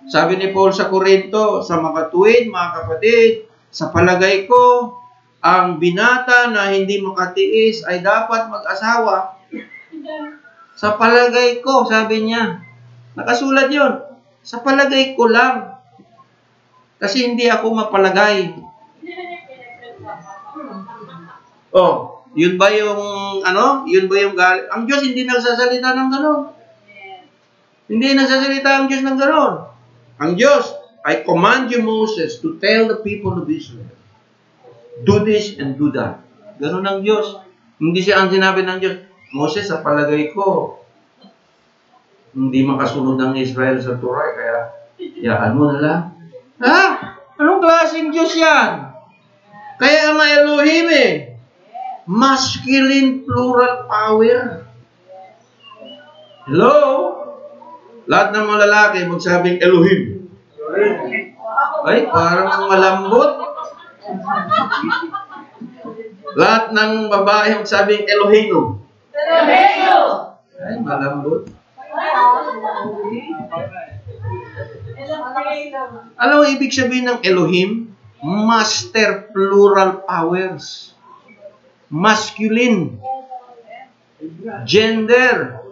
Sabi ni Paul sa Korinto, sa makatuwid, mga kapatid, sa palagay ko, ang binata na hindi makatiis ay dapat mag-asawa. Sa palagay ko, sabi niya. Nakasulat yun. Sa palagay ko lang. Kasi hindi ako mapalagay. Oh. Yun ba yung, yun ba yung galit? Ang Diyos hindi nagsasalita ng gano'n. Hindi nagsasalita ang Diyos ng gano'n. Ang Diyos, I command you, Moses, to tell the people of Israel, do this and do that. Gano'n ang Diyos. Hindi siya ang sinabi ng Diyos, Moses, sa palagay ko, hindi makasunod ng Israel sa Torah, kaya, yaan mo na lang. Ha? Anong klaseng Diyos yan? Kaya nga Elohim eh. Masculine plural power. Hello? Lahat ng mga lalaki magsabing Elohim. Ay, parang malambot. Lahat ng babae magsabing Elohino. Elohino! Ay, malambot. Alam mo ibig sabihin ng Elohim? Master plural powers. Masculine, gender,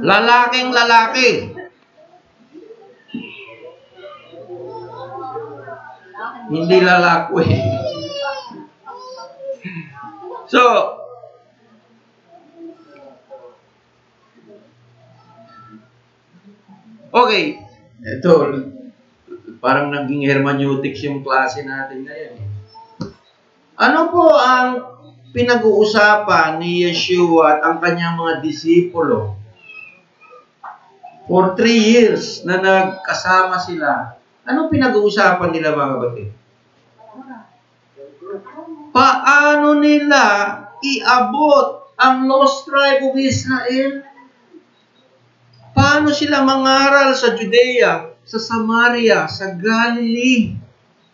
lalaking lalaki, hindi lalakwe. So, okay, ito, parang naging hermeneutics yung klase natin ngayon. Ano po ang pinag-uusapan ni Yeshua at ang kanyang mga disipulo for 3 years na nagkasama sila? Anong pinag-uusapan nila mga kapatid? Paano nila iabot ang lost tribe of Israel? Paano sila mangaral sa Judea, sa Samaria, sa Galilee?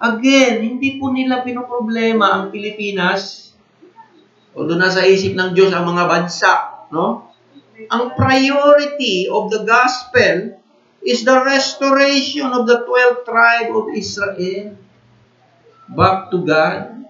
Again, hindi po nila pinoproblema ang Pilipinas. Although nasa isip ng Diyos ang mga bansa, no? Ang priority of the gospel is the restoration of the 12th tribe of Israel back to God.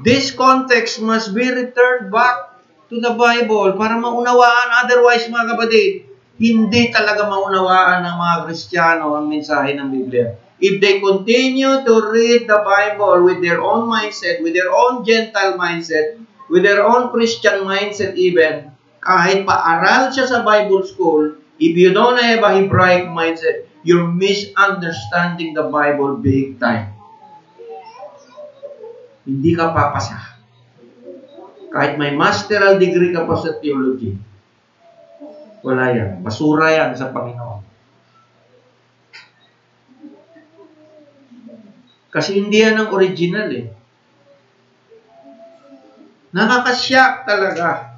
This context must be returned back to the Bible para maunawaan. Otherwise, mga kapatid, hindi talaga maunawaan ng mga Kristiyano ang mensahe ng Biblia. If they continue to read the Bible with their own mindset, with their own Gentile mindset, with their own Christian mindset even, kahit paaral siya sa Bible school, if you don't have a Hebraic mindset, you're misunderstanding the Bible big time. Hindi ka papasa. Kahit may masteral degree ka pa sa theology, wala yan. Basura yan sa Panginoon. Kasi hindi yan ang original eh. Nakakasyak talaga.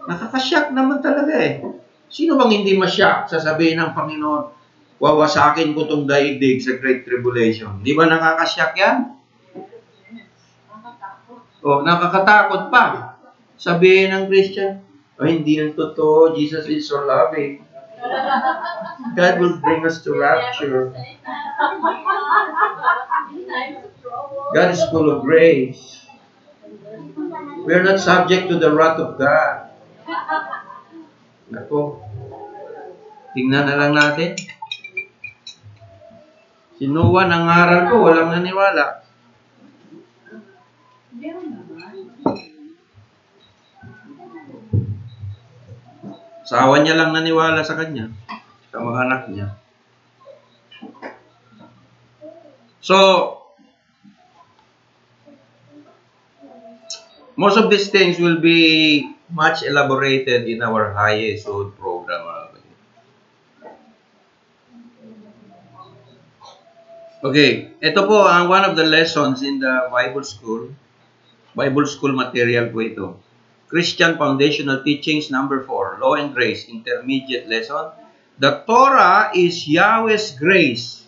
Nakakasyak naman talaga eh. Sino bang hindi masyak sasabihin ng Panginoon, wawasakin ko itong daigdig sa Great Tribulation? Di ba nakakasyak yan? O, nakakatakot pa. Sabihin ng Christian, hindi yan totoo. Jesus is so loving. God will bring us to rapture. God is full of grace. We are not subject to the wrath of God. Ako, tingnan na lang natin. Si Noah, nangaral ko, walang naniwala. Asawa niya lang naniwala sa kanya, sa mga anak niya. So, most of these things will be much elaborated in our High Yesod program. Okay, ito po ang one of the lessons in the Bible school. Bible school material po ito. Christian Foundational Teachings number 4, Law and Grace, intermediate lesson. The Torah is Yahweh's grace,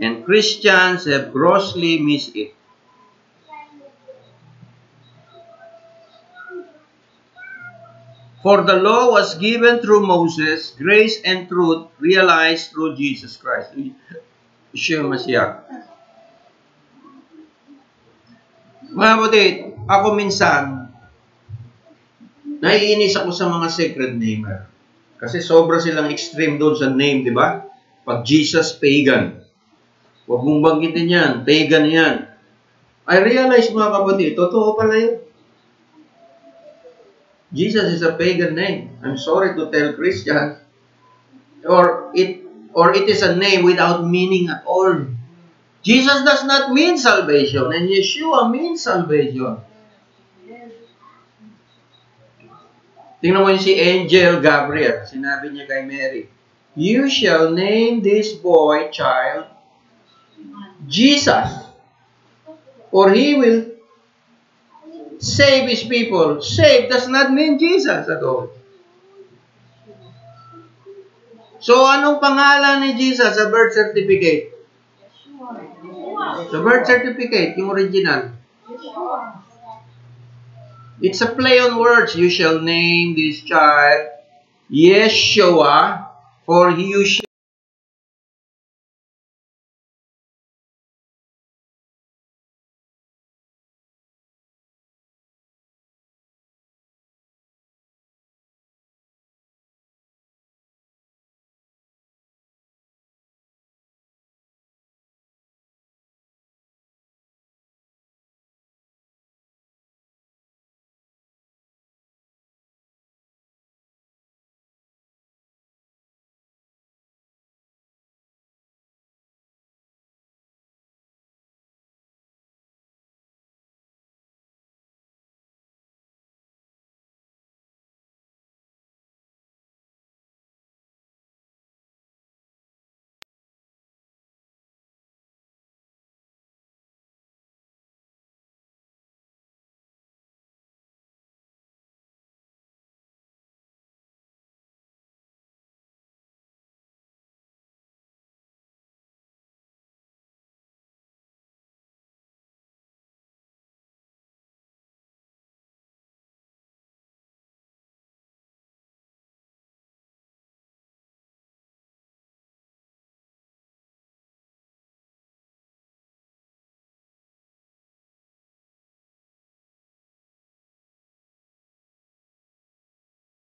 and Christians have grossly missed it. For the law was given through Moses, grace and truth realized through Jesus Christ. Siya Mashiach. Mga kapatid, ako minsan, naiinis ako sa mga sacred namer. Kasi sobra silang extreme doon sa name, di ba? Pag Jesus, pagan. Huwag mong banggitin yan. Pagan yan. I realize, mga kapatid, totoo pala yun. Jesus is a pagan name. I'm sorry to tell Christians. Or it is a name without meaning at all. Jesus does not mean salvation, and Yeshua means salvation. Tingnan mo yung si Angel Gabriel. Sinabi niya kay Mary, "You shall name this boy, child, Jesus, for he will save his people." Save does not mean Jesus at all. So, anong pangalan ni Jesus sa birth certificate? Sa birth certificate, yung original. It's a play on words. You shall name this child Yeshua, for you shall.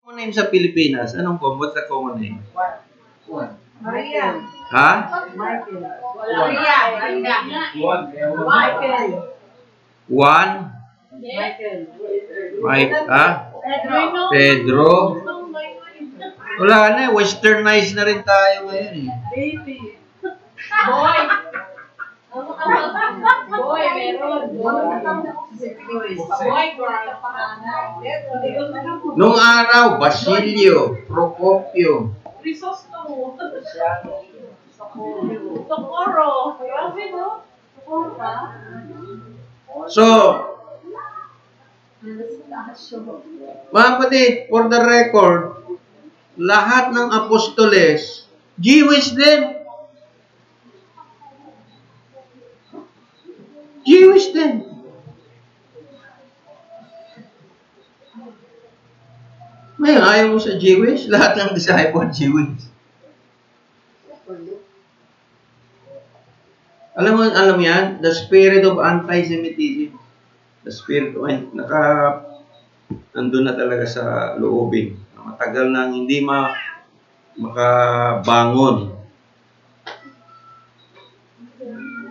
Common name sa Pilipinas. Anong common? What's the common name? Maria. Ha? Michael. Maria. Michael. Juan? Michael. Mike? Ha? Pedro. Pedro? Wala na eh. Westernized na rin tayo ngayon eh. Baby. Boy. Boy, meron. Boy, Nung araw, Basilio, Procopio. Crisostomo. Socorro. Grabe, no? Socorro ba? So, mga kapatid, for the record, lahat ng apostoles, Jewish din. Jewish din. Ngayon, ayaw mo sa Jewish? Lahat ng disciple Jewish. Alam mo yan? The spirit of anti-Semitism. The spirit of, nandun na talaga sa loobin. Matagal nang hindi makabangon.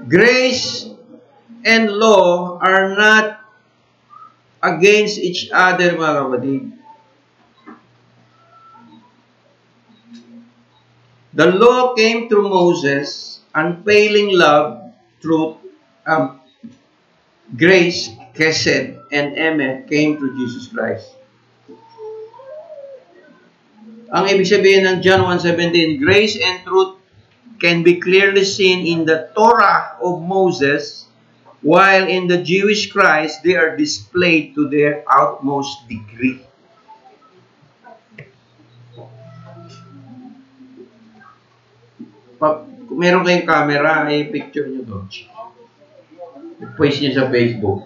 Grace and law are not against each other, mga kapatid. The law came through Moses, unfailing love, truth, grace, chesed, and emet came through Jesus Christ. Ang ibig sabihin ng John 1:17, grace and truth can be clearly seen in the Torah of Moses, while in the Jewish Christ, they are displayed to their utmost degree. Kung meron kayong camera, i-picture nyo doon. I-post nyo sa Facebook.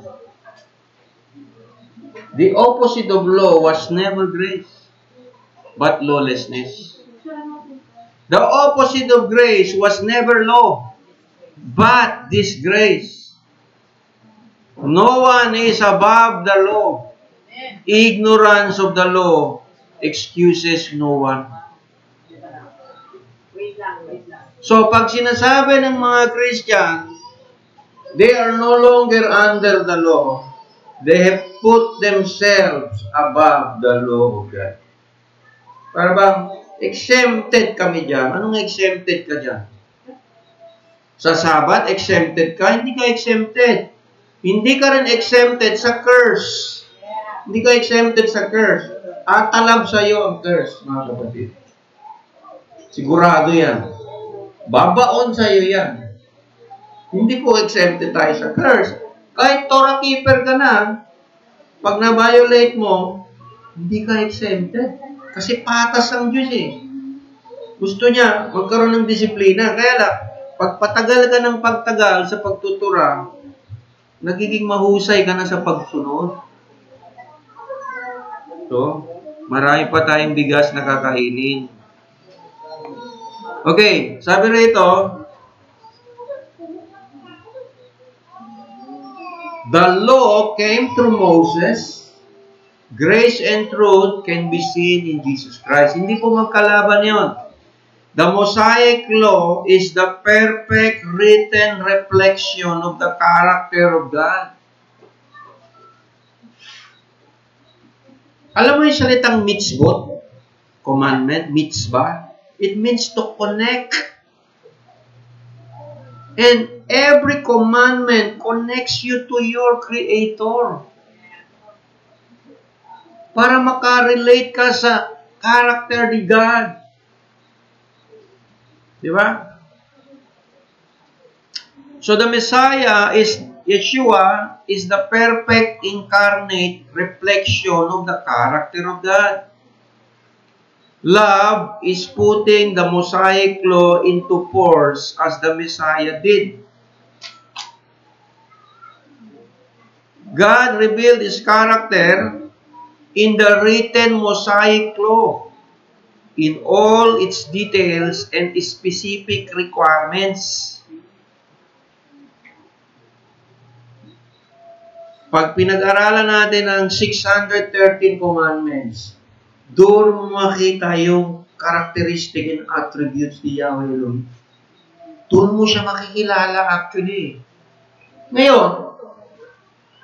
The opposite of law was never grace, but lawlessness. The opposite of grace was never law, but disgrace. No one is above the law. Ignorance of the law excuses no one. So, pag sinasabi ng mga Christian, they are no longer under the law. They have put themselves above the law of God. Para bang exempted kami dyan? Anong exempted ka dyan? Sa Sabat, exempted ka? Hindi ka exempted. Hindi ka rin exempted sa curse. Hindi ka exempted sa curse. Atalab sa'yo ang curse, mga kapatid. Sigurado yan. Babaon sa'yo yan. Hindi po exempted tayo sa curse. Kahit Torah keeper ka na, pag na-violate mo, hindi ka exempted. Kasi patas ang Diyos eh. Gusto niya magkaroon ng disiplina. Kaya lang, pag patagal ka ng pagtagal sa pagtutura, nagiging mahusay ka na sa pagsunod. So, marami pa tayong bigas na kakainin. Okay, sabi rito, the law came through Moses. Grace and truth can be seen in Jesus Christ. Hindi po magkalaban yon. The Mosaic law is the perfect written reflection of the character of God. Alam mo yung salitang mitzvot? Commandment, mitzvah? It means to connect. And every commandment connects you to your Creator. Para makarelate ka sa character ni God. Di ba? So the Messiah is, Yeshua is the perfect incarnate reflection of the character of God. Love is putting the Mosaic law into force as the Messiah did. God revealed His character in the written Mosaic law, in all its details and specific requirements. Pag pinag-aralan natin ang 613 commandments, doon mo makita yung characteristic and attributes ni Yahweh Elohim. Doon mo siya makikilala actually. Ngayon,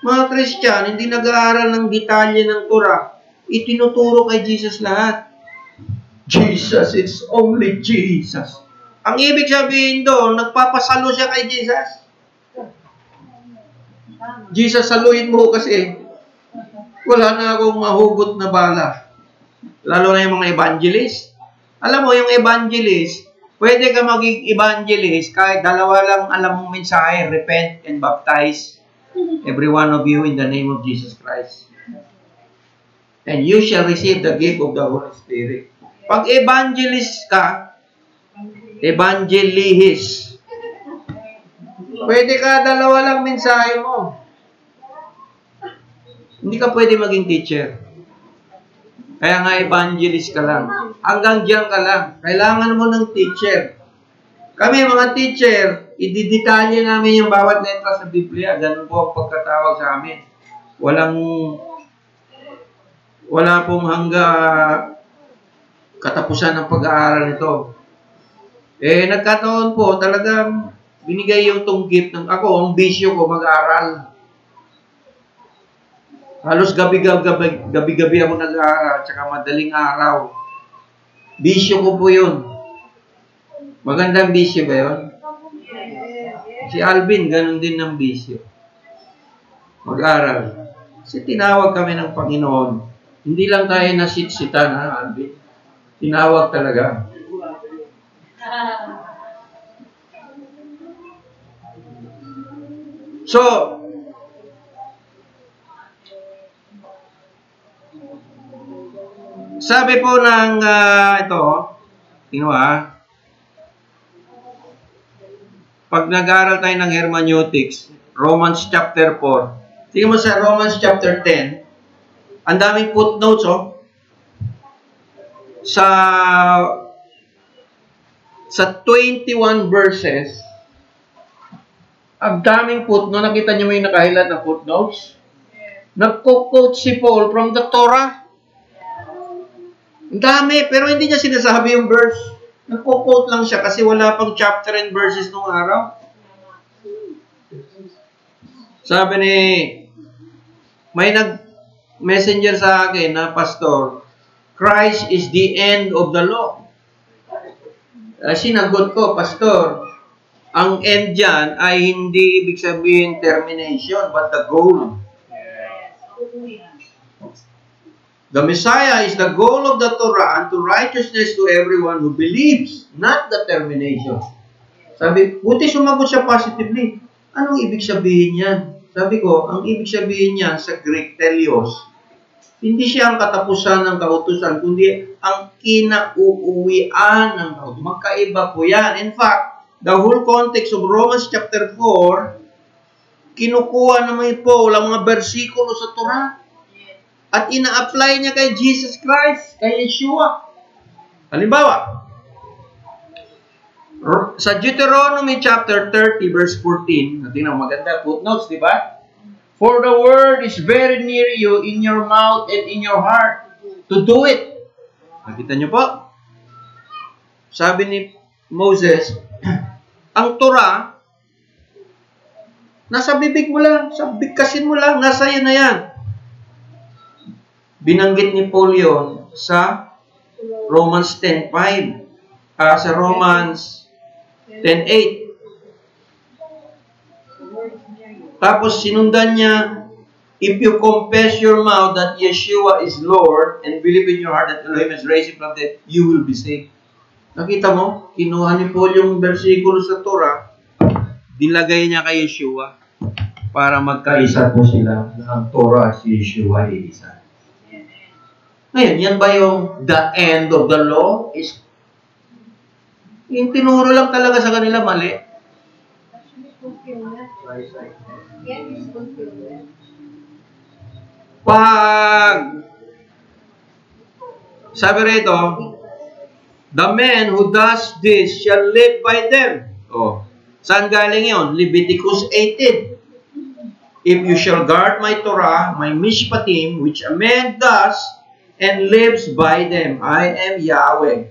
mga Christian, hindi nag-aaral ng detalye ng Torah. Itinuturo kay Jesus lahat. Jesus, it's only Jesus. Ang ibig sabihin doon, nagpapasalo siya kay Jesus. Jesus, saluhin mo kasi wala na akong mahugot na bala. Lalo na yung mga evangelist. Alam mo, yung evangelist, pwede ka maging evangelist kahit dalawa lang alam mong mensahe, repent and baptize every one of you in the name of Jesus Christ. And you shall receive the gift of the Holy Spirit. Pag evangelist ka, evangelist, pwede ka dalawa lang mensahe mo. Hindi ka pwede maging teacher. Kaya nga evangelist ka lang. Hanggang diyan ka lang. Kailangan mo ng teacher. Kami mga teacher, ididetalye namin yung bawat letra sa Biblia. Ganun po ang pagkatawag sa amin. Wala pong hangga katapusan ng pag-aaral nito. Nagkataon po, talagang binigay yung tong gift ng ako, ang bisyo ko mag-aaral. Halos gabi-gabi ako nag-aaral, tsaka madaling araw. Bisyo ko po yun. Magandang bisyo ba yun? Si Alvin, ganun din ng bisyo. Mag-aral. Kasi tinawag kami ng Panginoon. Hindi lang tayo nasit-sitan, ha, Alvin? Tinawag talaga. So, sabi po ng ito, tingnan mo pag nag-aaral tayo ng hermeneutics, Romans chapter 4. Tingnan mo sa Romans chapter 10, ang daming footnotes, Sa 21 verses, ang daming footnotes. Nakita niyo yung nakahilat na footnotes? Nagko-quote si Paul from the Torah. Ang dami, pero hindi niya sinasabi yung verse. Nagko-quote lang siya kasi wala pang chapter and verses nung araw. Sabi ni, may nag-messenger sa akin na pastor, Christ is the end of the law. Sinagot ko, pastor, ang end dyan ay hindi ibig sabihin termination, but the goal. The Messiah is the goal of the Torah unto righteousness to everyone who believes, not the termination. Sabi, buti sumagot siya positively. Anong ibig sabihin yan? Sabi ko, ang ibig sabihin niyan sa Greek, teleos, hindi siya ang katapusan ng kautusan, kundi ang kinauuwian ng kautusan. Magkaiba po yan. In fact, the whole context of Romans chapter 4, kinukuha naman po ang mga bersikulo sa Torah. At ina-apply niya kay Jesus Christ, kay Yeshua. Halimbawa, sa Deuteronomy chapter 30 verse 14, natin ang maganda footnotes, di ba? For the word is very near you, in your mouth and in your heart, to do it. Nakita niyo po? Sabi ni Moses, ang Torah, nasa bibig mo lang, sa bigkasin mo lang, nasa iyo na yan. Binanggit ni Paul yun sa Romans 10:5, sa Romans 10:8. Tapos sinundan niya, if you confess your mouth that Yeshua is Lord and believe in your heart that Elohim has raised him from the dead, you will be saved. Nakita mo, kinuha ni Paul yung versikulo sa Torah, dilagay niya kay Yeshua para magkaisa po sila na ang Torah si Yeshua ay isa. Ngayon, yan ba yung the end of the law? Yung tinuro lang talaga sa kanila, mali. Pag sabi rito, the man who does this shall live by them. Saan galing yun? Leviticus 18. If you shall guard my Torah, my mishpatim, which a man does, and lives by them. I am Yahweh.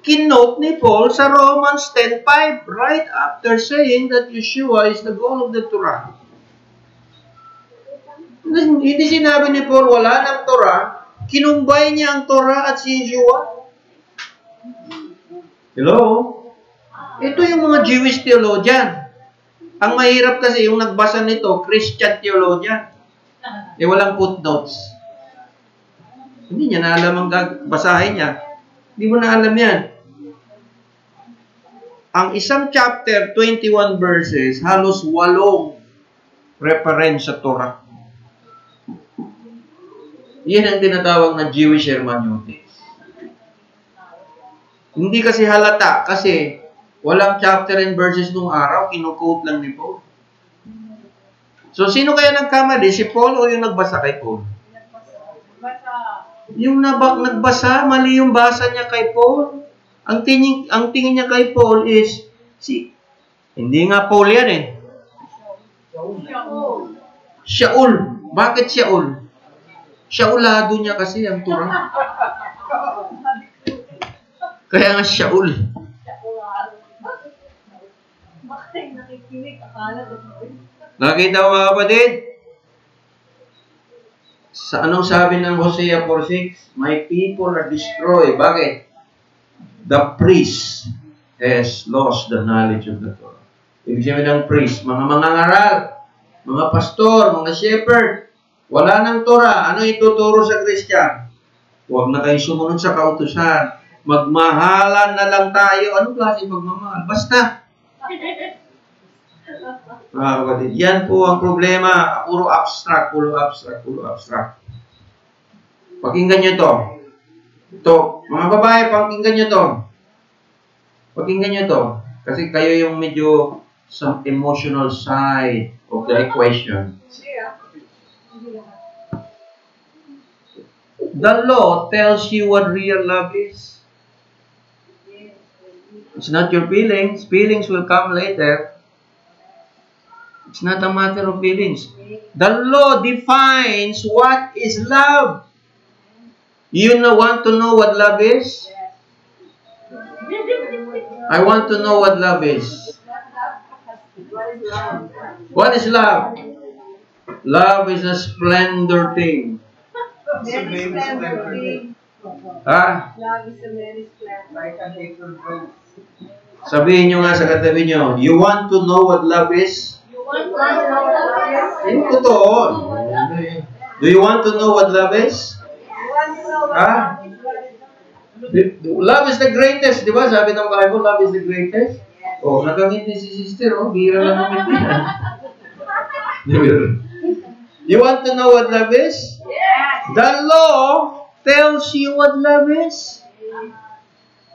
Kinote ni Paul sa Romans 10:5, right after saying that Yeshua is the goal of the Torah. Hindi sinabi ni Paul, wala ng Torah, kinumbay niya ang Torah at si Yeshua. Hello? Ito yung mga Jewish theologian. Ang mahirap kasi yung nagbasa nito, Christian theologian. Walang footnotes. Hindi niya na alam ang basahin niya. Hindi mo na alam yan. Ang isang chapter, 21 verses, halos 8 reference sa Torah. Yan ang tinatawag na Jewish hermeneutics. Hindi kasi halata, kasi walang chapter and verses nung araw, kinukote lang ni Paul. So, sino kaya nagkamali? Si Paul o yung nagbasa kay Paul? Yung nagbasa, mali yung basa niya kay Paul. Ang tingin niya kay Paul is, hindi nga Paul yan eh. Shaul. Bakit Shaul? Shaulado niya kasi ang Torah. Kaya nga Shaul. Nakita mo mga kapatid? Sa anong sabi ng Hosea 4:6? My people are destroyed. Bakit? The priest has lost the knowledge of the Torah. Ibig sabihin ng priest, mga mangangaral, mga pastor, mga shepherd, wala ng Torah. Ano ituturo sa Christian? Huwag na kayo sumunod sa kautusan. Magmahalan na lang tayo. Anong klase magmamahal? Basta. Yan po ang problema. Puro abstract, puro abstract, puro abstract. Pakinggan nyo to. Ito, mga babae, pakinggan nyo to. Pakinggan nyo to. Kasi kayo yung medyo some emotional side of the equation. The law tells you what real love is. It's not your feelings. Feelings will come later. It's not a matter of feelings. The law defines what is love. You want to know what love is? I want to know what love is. What is love? Love is a splendor thing. Very splendor thing. Love is a very splendor. Like a little rose. Sabihin nyo nga sa katabi nyo, you want to know what love is? Yung totoo. Do you want to know what love is? Love is the greatest. Di ba? Sabi ng Bible, love is the greatest. Oh, nakangiti si sister. Oh, bira lang naman yan. You want to know what love is? Yes. The law tells you what love is.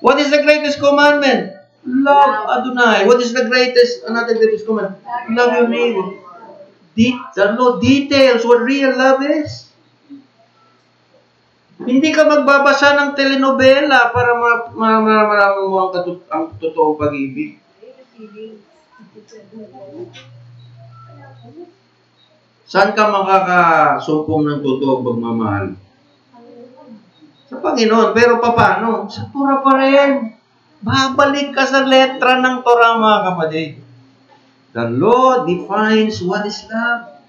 What is the greatest commandment? Love Adonai. What is the greatest, another greatest commandment? Love your neighbor. The law details what real love is. Hindi ka magbabasa ng telenovela para marami mo ang totoong pag-ibig. Saan ka makakasumpong ng totoong pagmamahal? Sa Panginoon. Pero paano? Sa Torah pa rin. Babalik ka sa letra ng Torah, mga kapatid. The law defines what is love.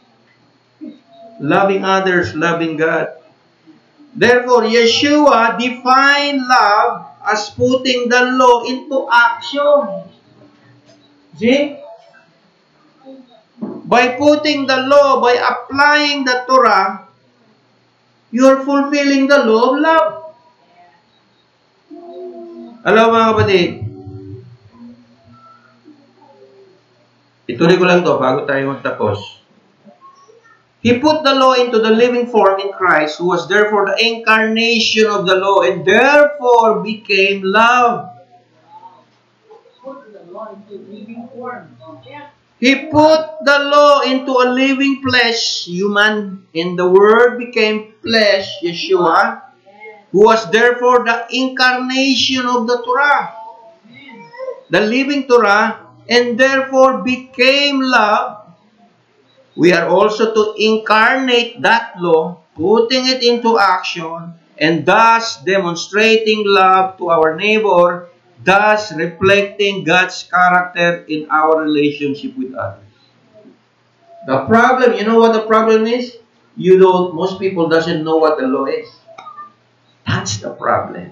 Loving others, loving God. Therefore, Yeshua defined love as putting the law into action. See? By putting the law, by applying the Torah, you are fulfilling the law of love. Alam mga kapatid, ituloy ko lang to bago tayo magtapos. He put the law into the living form in Christ, who was therefore the incarnation of the law and therefore became love. Put the law into living form. He put the law into a living flesh, human, and the Word became flesh, Yeshua, who was therefore the incarnation of the Torah, the living Torah, and therefore became love. We are also to incarnate that law, putting it into action, and thus demonstrating love to our neighbor, thus reflecting God's character in our relationship with others. The problem, you know what the problem is? Most people doesn't know what the law is. That's the problem.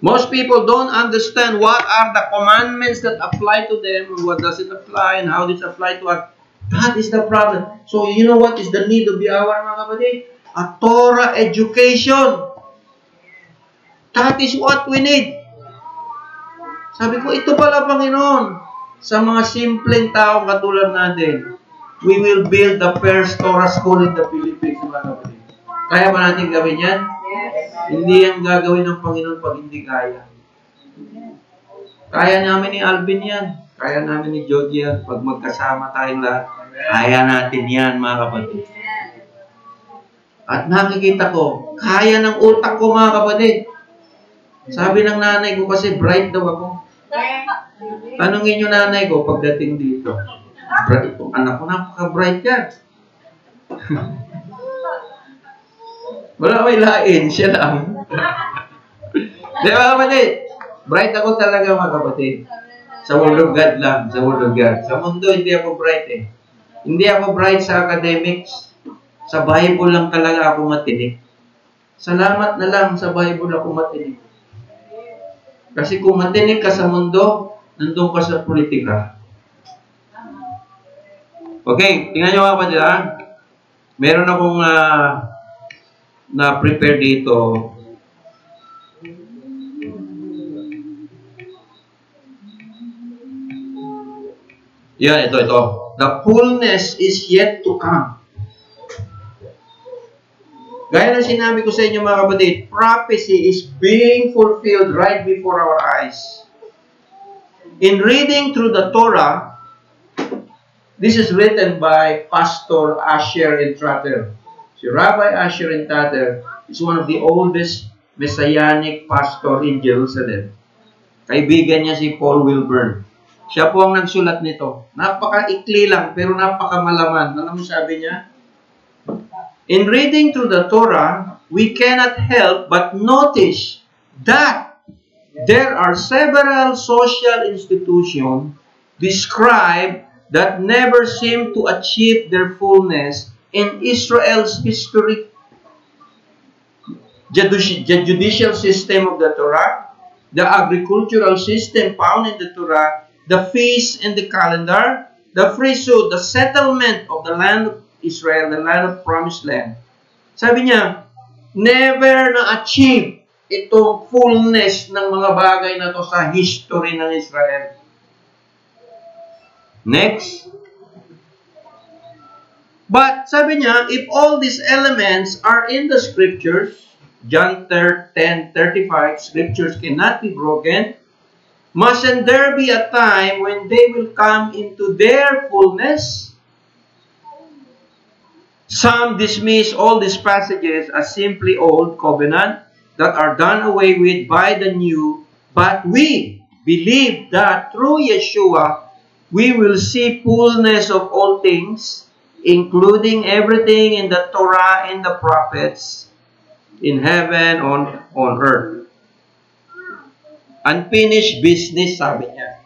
Most people don't understand what are the commandments that apply to them, and what doesn't apply, and how this apply to us. That is the problem. So, you know what is the need of the hour, mga kapatid? A Torah education. That is what we need. Sabi ko, ito pala, Panginoon, sa mga simpleng taong katulad natin, we will build the first Torah school in the Philippines, mga kapatid. Kaya ba natin gawin yan? Yes. Hindi yan gagawin ng Panginoon pag hindi kaya. Kaya namin ni Alvin yan. Kaya namin ni Jody yan. Pag magkasama tayong lahat, kaya natin yan, mga kapatid. At nakikita ko, kaya ng utak ko mga kapatid. Sabi ng nanay ko kasi bright daw ako. Tanungin yung nanay ko pagdating dito. Bright ko. Anak ko, napaka-bright yan. Wala may lain, siya lang. Di ba kapatid? Bright ako talaga mga kapatid. Sa Word of God lang, sa Word of God. Sa mundo, hindi ako bright eh. Hindi ako bright sa academics. Sa Bible lang talaga ako matinik. Salamat na lang sa Bible ako matinik. Kasi kung matinik ka sa mundo, nandun ka sa politika. Okay, tingnan nyo mga kapatid ha. Meron akong na-prepare dito. Yan, ito. The fullness is yet to come. Gaya ng sinabi ko sa inyo mga kapatid, prophecy is being fulfilled right before our eyes. In reading through the Torah, this is written by Pastor Asher Intrater. Si Rabbi Asher Intrater is one of the oldest Messianic pastor in Jerusalem. Kaibigan niya si Paul Wilburn. Siya po ang nagsulat nito. Napaka-ikli lang, pero napaka-malaman. Ano mo sabi niya? In reading through the Torah, we cannot help but notice that there are several social institutions described that never seem to achieve their fullness in Israel's history. The judicial system of the Torah, the agricultural system found in the Torah, the feasts and the calendar, the priesthood, the settlement of the land of Israel, the land of promised land. Sabi niya, never na-achieve itong fullness ng mga bagay na to sa history ng Israel. Next. But sabi niya, if all these elements are in the scriptures, John 10:35, scriptures cannot be broken, mustn't there be a time when they will come into their fullness? Some dismiss all these passages as simply old covenant that are done away with by the new, but we believe that through Yeshua, we will see fullness of all things, including everything in the Torah and the prophets, in heaven, on earth. Unfinished business, sabi niya.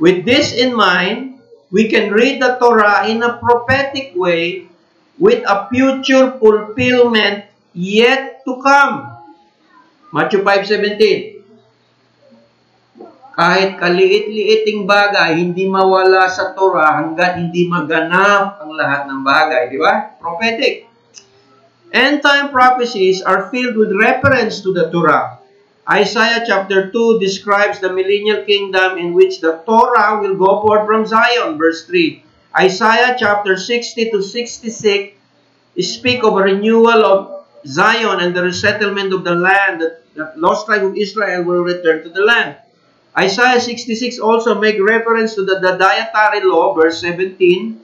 With this in mind, we can read the Torah in a prophetic way with a future fulfillment yet to come. Matthew 5:17. Kahit kaliit-liiting bagay, hindi mawala sa Torah hanggat hindi maganap ang lahat ng bagay. Di ba? Prophetic. End-time prophecies are filled with reference to the Torah. Isaiah chapter 2 describes the millennial kingdom in which the Torah will go forth from Zion, verse 3. Isaiah chapter 60 to 66 speak of a renewal of Zion and the resettlement of the land, that the lost tribe of Israel will return to the land. Isaiah 66 also make reference to the dietary law, verse 17,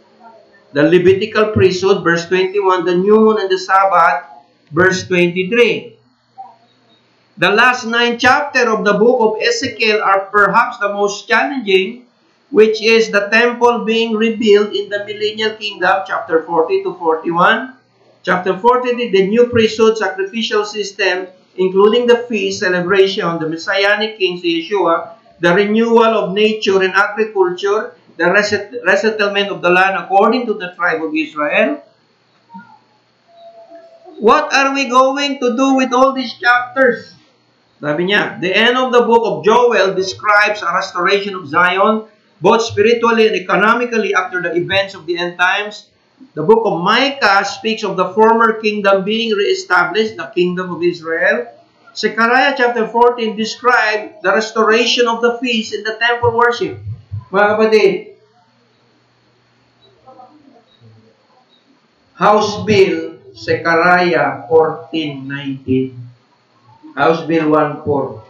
the Levitical priesthood, verse 21, the new moon and the Sabbath, verse 23. The last 9 chapters of the book of Ezekiel are perhaps the most challenging, which is the temple being rebuilt in the millennial kingdom, chapter 40 to 41. Chapter 40, the new priesthood sacrificial system, including the feast celebration, the Messianic King, Yeshua, the renewal of nature and agriculture, the resettlement of the land according to the tribe of Israel. What are we going to do with all these chapters? Sabi niya, the end of the book of Joel describes a restoration of Zion, both spiritually and economically after the events of the end times. The book of Micah speaks of the former kingdom being reestablished, the kingdom of Israel. Zechariah chapter 14 describes the restoration of the feast in the temple worship. Mga kapatid, House Bill, Zechariah 14:19. House Bill 1:4.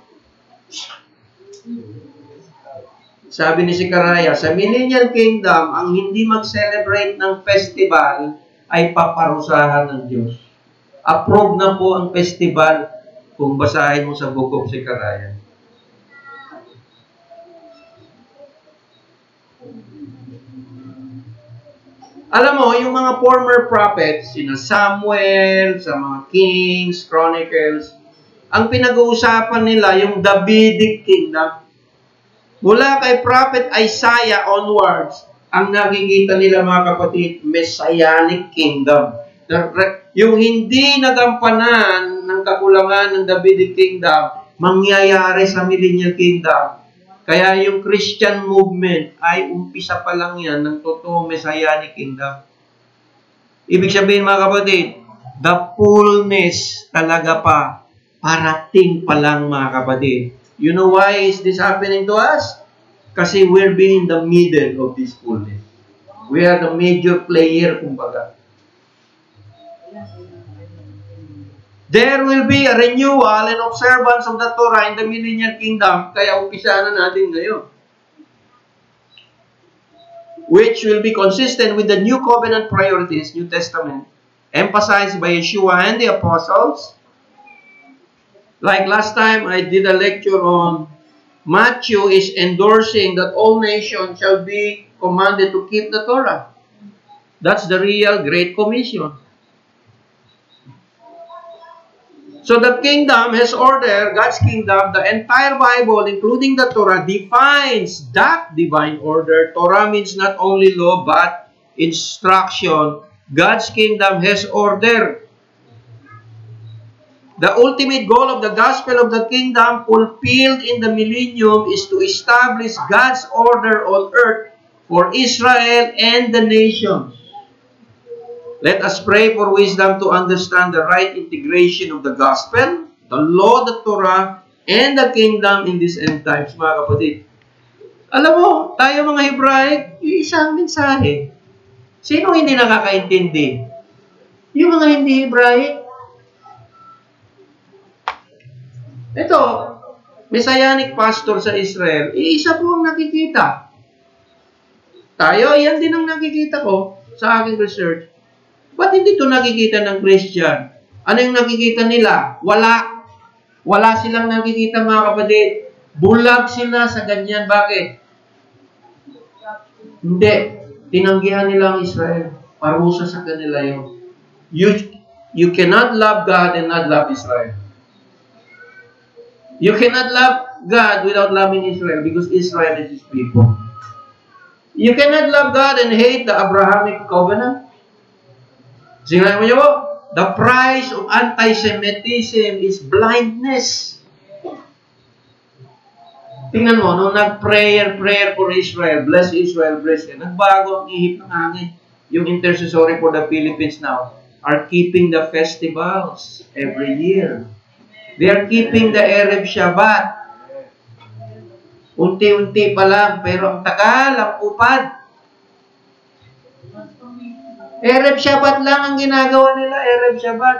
Sabi ni Zechariah, sa millennial kingdom, ang hindi mag-celebrate ng festival ay paparusahan ng Diyos. Approve na po ang festival kung basahin mo sa Book of Zechariah. Alam mo, yung mga former prophets, sina Samuel, sa mga Kings, Chronicles, ang pinag-uusapan nila yung Davidic kingdom. Mula kay Prophet Isaiah onwards, ang nakikita nila mga kapatid, Messianic kingdom. Yung hindi nagampanan ng kakulangan ng Davidic kingdom, mangyayari sa millennial kingdom. Kaya yung Christian movement ay umpisa pa lang yan ng totoong Messianic kingdom. Ibig sabihin mga kapatid, the fullness talaga pa, parating pa lang mga kapatid. You know why is this happening to us? Kasi we're being in the middle of this fullness. We are the major player, kumbaga. There will be a renewal and observance of the Torah in the millennial kingdom. Kaya umpisa na natin ngayon. Which will be consistent with the new covenant priorities, New Testament, emphasized by Yeshua and the apostles. Like last time, I did a lecture on Matthew is endorsing that all nations shall be commanded to keep the Torah. That's the real Great Commission. So the kingdom has order, God's kingdom, the entire Bible, including the Torah, defines that divine order. Torah means not only law, but instruction. God's kingdom has order. The ultimate goal of the gospel of the kingdom fulfilled in the millennium is to establish God's order on earth for Israel and the nations. Let us pray for wisdom to understand the right integration of the gospel, the law, the Torah, and the kingdom in these end times, mga kapatid. Alam mo, tayo mga Hebraic, isang mensahe. Sino hindi nakakaintindi? Yung mga hindi Hebraic. Ito, Messianic pastor sa Israel, isa po ang nakikita. Tayo, yan din ang nakikita ko sa aking research. Ba't hindi ito nakikita ng Christian? Ano yung nakikita nila? Wala. Wala silang nakikita mga kapatid. Bulag sila sa ganyan. Bakit? Hindi. Tinanggihan nila ang Israel. Parusa sa kanila yun. You cannot love God and not love Israel. You cannot love God without loving Israel because Israel is His people. You cannot love God and hate the Abrahamic covenant. Sinabi mo nyo, the price of anti-Semitism is blindness. Tingnan mo, nung nag-prayer for Israel, bless Israel, nagbago ang ihip ng hangin. Yung intercessory for the Philippines now are keeping the festivals every year. They are keeping the Erev Shabbat. Unti-unti pa lang, pero ang tagal, ang upad. Erev Shabbat lang ang ginagawa nila, Erev Shabbat.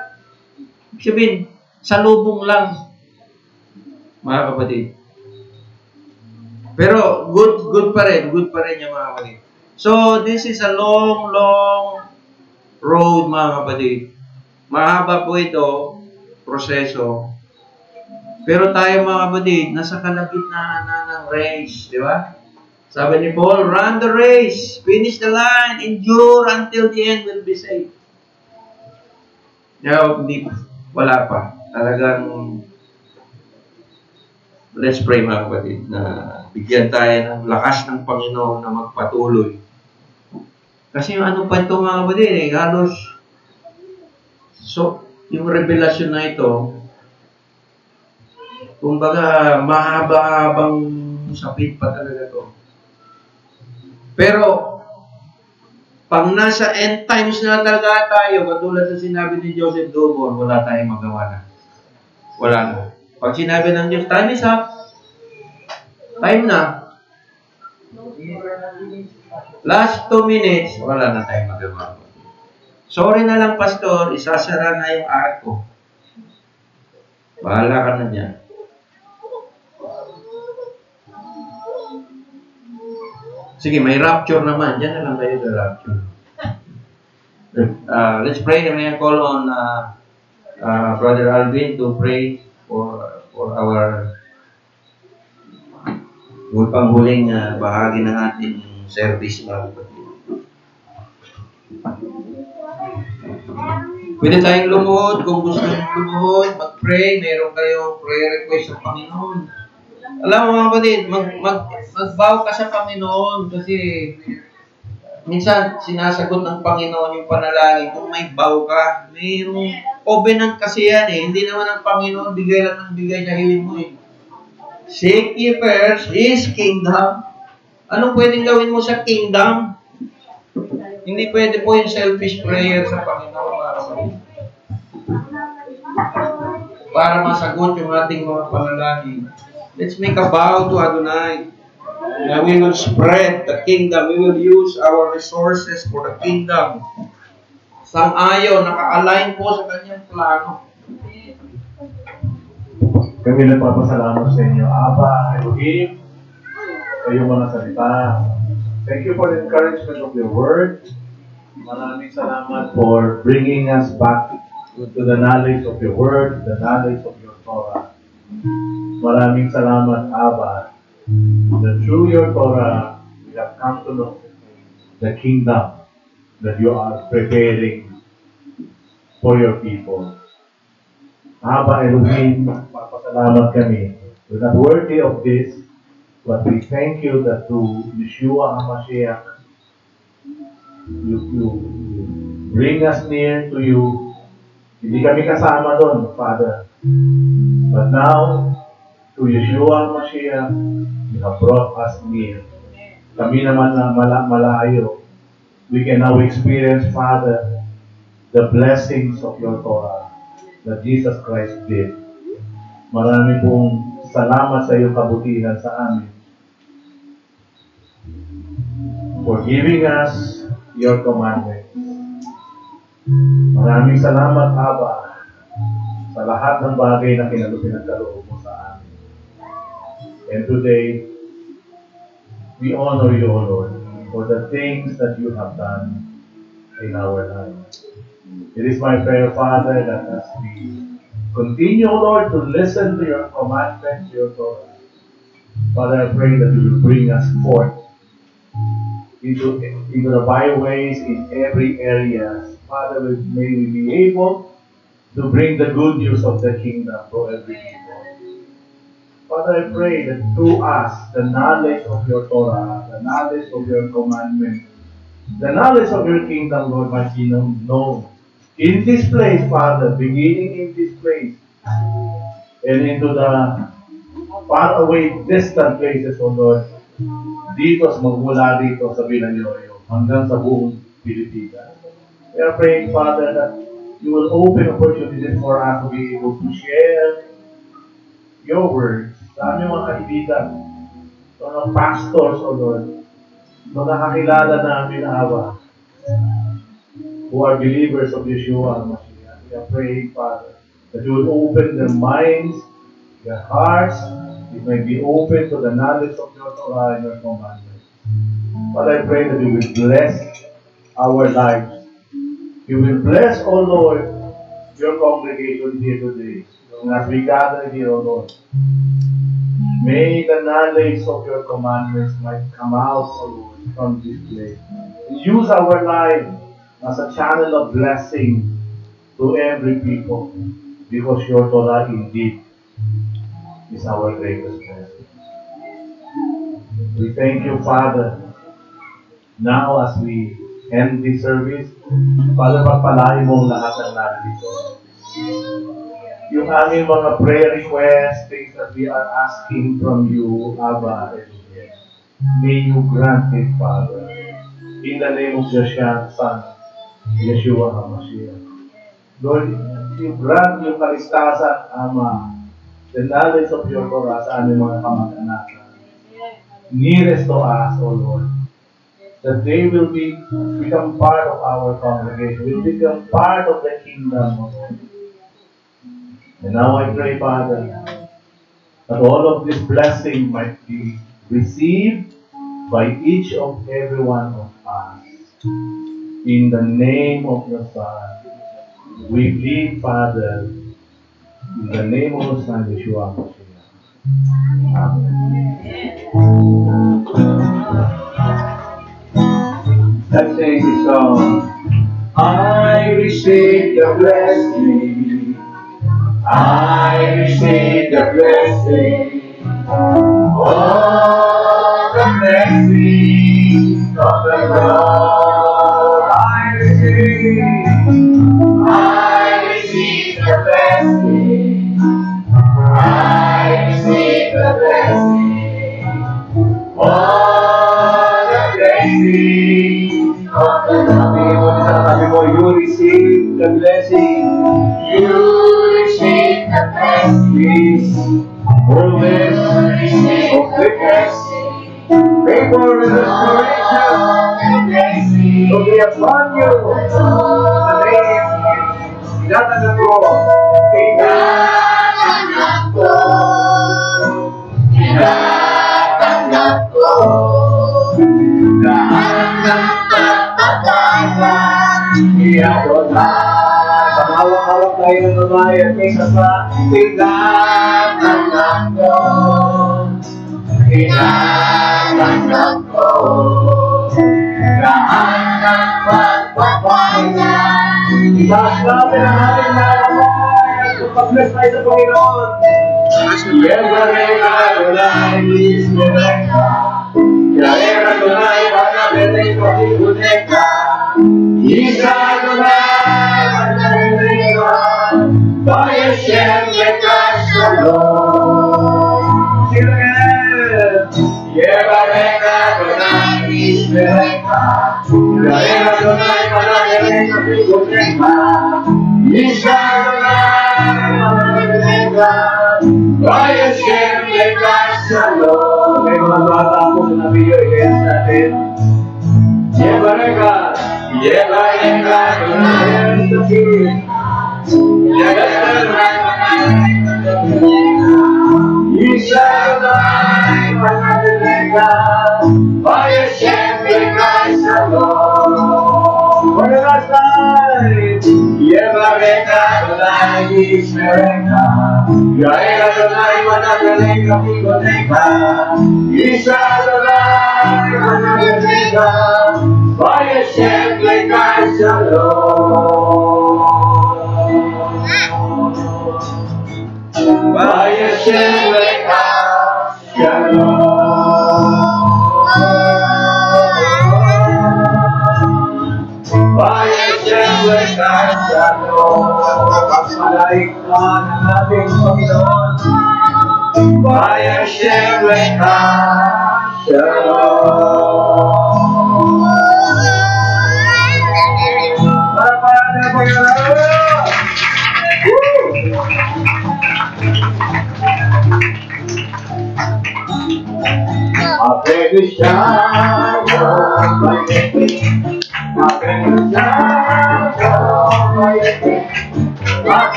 Sabihin, salubong lang, mga kapatid. Pero good pa rin yung mga kapatid. So, this is a long road, mga kapatid. Mahaba po ito, proseso. Pero tayo, mga kapatid, nasa kalagitnaan na ng race, di ba? Sabi ni Paul, run the race, finish the line, endure until the end, will be saved. Now, wala pa. Talagang, let's pray mga kapatid, na bigyan tayo ng lakas ng Panginoon na magpatuloy. Kasi yung ano pa ito mga kapatid, halos, so, yung revelasyon na ito, kumbaga, mahaba-habang sapit pa talaga ito. Pero, pag nasa end times na talaga tayo, katulad sa sinabi ni Joseph Dobon, wala tayong magawa na. Wala na. Pag sinabi ng Diyos, time is up. Time na. Last 2 minutes, wala na tayong magawa. Sorry na lang, Pastor, isasara na yung art ko. Bahala ka na dyan. Sige, may rapture naman. Diyan na lang tayo sa rapture. Let's pray and may call on Brother Alvin to pray for our panghuling bahagi ng ating service, mga kapatid. Pwede tayong lumuhod. Kung gusto nyo lumuhod, mag-pray. Meron kayong prayer request sa Panginoon. Alam mo mga kapatid, mag-bow ka sa Panginoon kasi minsan sinasagot ng Panginoon yung panalangin kung may bow ka. Mayroong covenant kasi yan eh. Hindi naman ang Panginoon bigay lang ng bigay sa hiling mo eh. Seek ye first His kingdom. Anong pwedeng gawin mo sa kingdom? Hindi pwede po yung selfish prayer sa Panginoon, mga kapatid. Para masagot yung ating mga panalangin. Let's make a vow to Adonai. That we will spread the kingdom. We will use our resources for the kingdom. Sang-ayon, naka-align po sa kanyang plano. Kami nagpapasalamat sa inyo, Aba, Elohim, sa iyong mga salita. Thank you for the encouragement of your word. Maraming salamat for bringing us back to the knowledge of your word, the knowledge of your Torah. Maraming salamat, Abba, that through your Torah, we have come to know the kingdom that you are preparing for your people. Abba, Elohim, papasalamat kami. We're not worthy of this, but we thank you that through Yeshua HaMashiach, you bring us near to you. Hindi kami kasama doon, Father. But now, through Yeshua HaMashiach, you have brought us near. Kami naman na malayo. We can now experience, Father, the blessings of your Torah that Jesus Christ did. Marami pong salamat sa iyong kabutihan sa amin for giving us your commandments. Maraming salamat, Abba, sa lahat ng bagay na pinagkaloob mo sa amin. And today, we honor you, O Lord, for the things that you have done in our lives. It is my prayer, Father, that as we continue, Lord, to listen to your commandments, your Torah, Father, I pray that you will bring us forth into the byways in every area. Father, may we be able to bring the good news of the kingdom to every people. Father, I pray that through us, the knowledge of your Torah, the knowledge of your commandments, the knowledge of your kingdom, Lord, might be known in this place, Father, beginning in this place, and into the far away, distant places, O Lord, dito sa magmula dito sa Binanyoyo, hanggang sa buong Pilipinas. We are praying, Father, that you will open opportunities for us to be able to share your words sa aming mga kaibigan, sa mga pastors, O Lord, mga kakilala namin, Abba, who are believers of Yeshua HaMashiach. We are praying, Father, that you will open their minds, their hearts, it may be open to the knowledge of your Torah and your commandments. Father, I pray that you will bless our lives. You will bless, O Lord, your congregation here today. And as we gather here, O Lord, may the knowledge of your commandments might come out, O Lord, from this place. Use our lives as a channel of blessing to every people, because your Torah indeed is our greatest blessing. We thank you, Father. Now as we end this service, Father, pagpalain mo lahat ng narito. Yung aming mga prayer requests, things that we are asking from you, Abba, may you grant it, Father. In the name of Yeshua, Son, Yeshua HaMashiach. Lord, you grant yung kalistasan, Ama, the knowledge of your Torah sa aming mga kamag-anakan. Nearest to us, O Lord, that they will become part of our congregation, will become part of the kingdom, O Lord. And now I pray, Father, that all of this blessing might be received by each of every one of us. In the name of your Son, We plead, Father, in the name of the Son, Yeshua HaMashiach. Amen. Let's sing this song. I receive the blessing. I receive the blessing. All the blessings of the Lord. I receive the blessing. I receive the blessing. All the blessings of the Lord. You receive the blessing. You receive the blessing. Fullness of goodness, favor and restoration will be upon you. The name tinatanggap ko. Tinatanggap ko. Tinatanggap ko. Lahat ng pagpapagalan ni Adonai. Hawak-hawak tayo ng babae at may isa pa. Tinatanggap ko. Tinatanggap ko. Lahat ng pagpapagalan. Itaas natin ang ating naraman at pag-bless tayo sa Panginoon. Yebareka Adonai Bismereka. Yaera Adonai Banabereka Bibuneka. Isa Adonai Banabereka. Bayashem Leka Shalom. Sino yan? Yebareka Adonai Bismereka. Yaera Adonai Banabereka Bibuneka. Isa Adonai Banabereka. Bayashem Leka Shalom. May mga bata ako sa nabiyo, i-dance natin. Yebareka, Yebareka, Adonai Bismereka. Isa Adonai Banabereka. Bayashem Leka Shalom. For the last time. Yebareka Adonai Bismereka. Yaera Adonai Banabereka Bibuneka. Isa Adonai Banabereka. Bayashem Leka Shalom. Bayashem Leka Shalom. Bayashem Leka Shalom. Pagpalain ka ng ating Panginoon. Bayashem Leka Shalom. Para na Panginoon. Ape Shalom,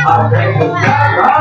I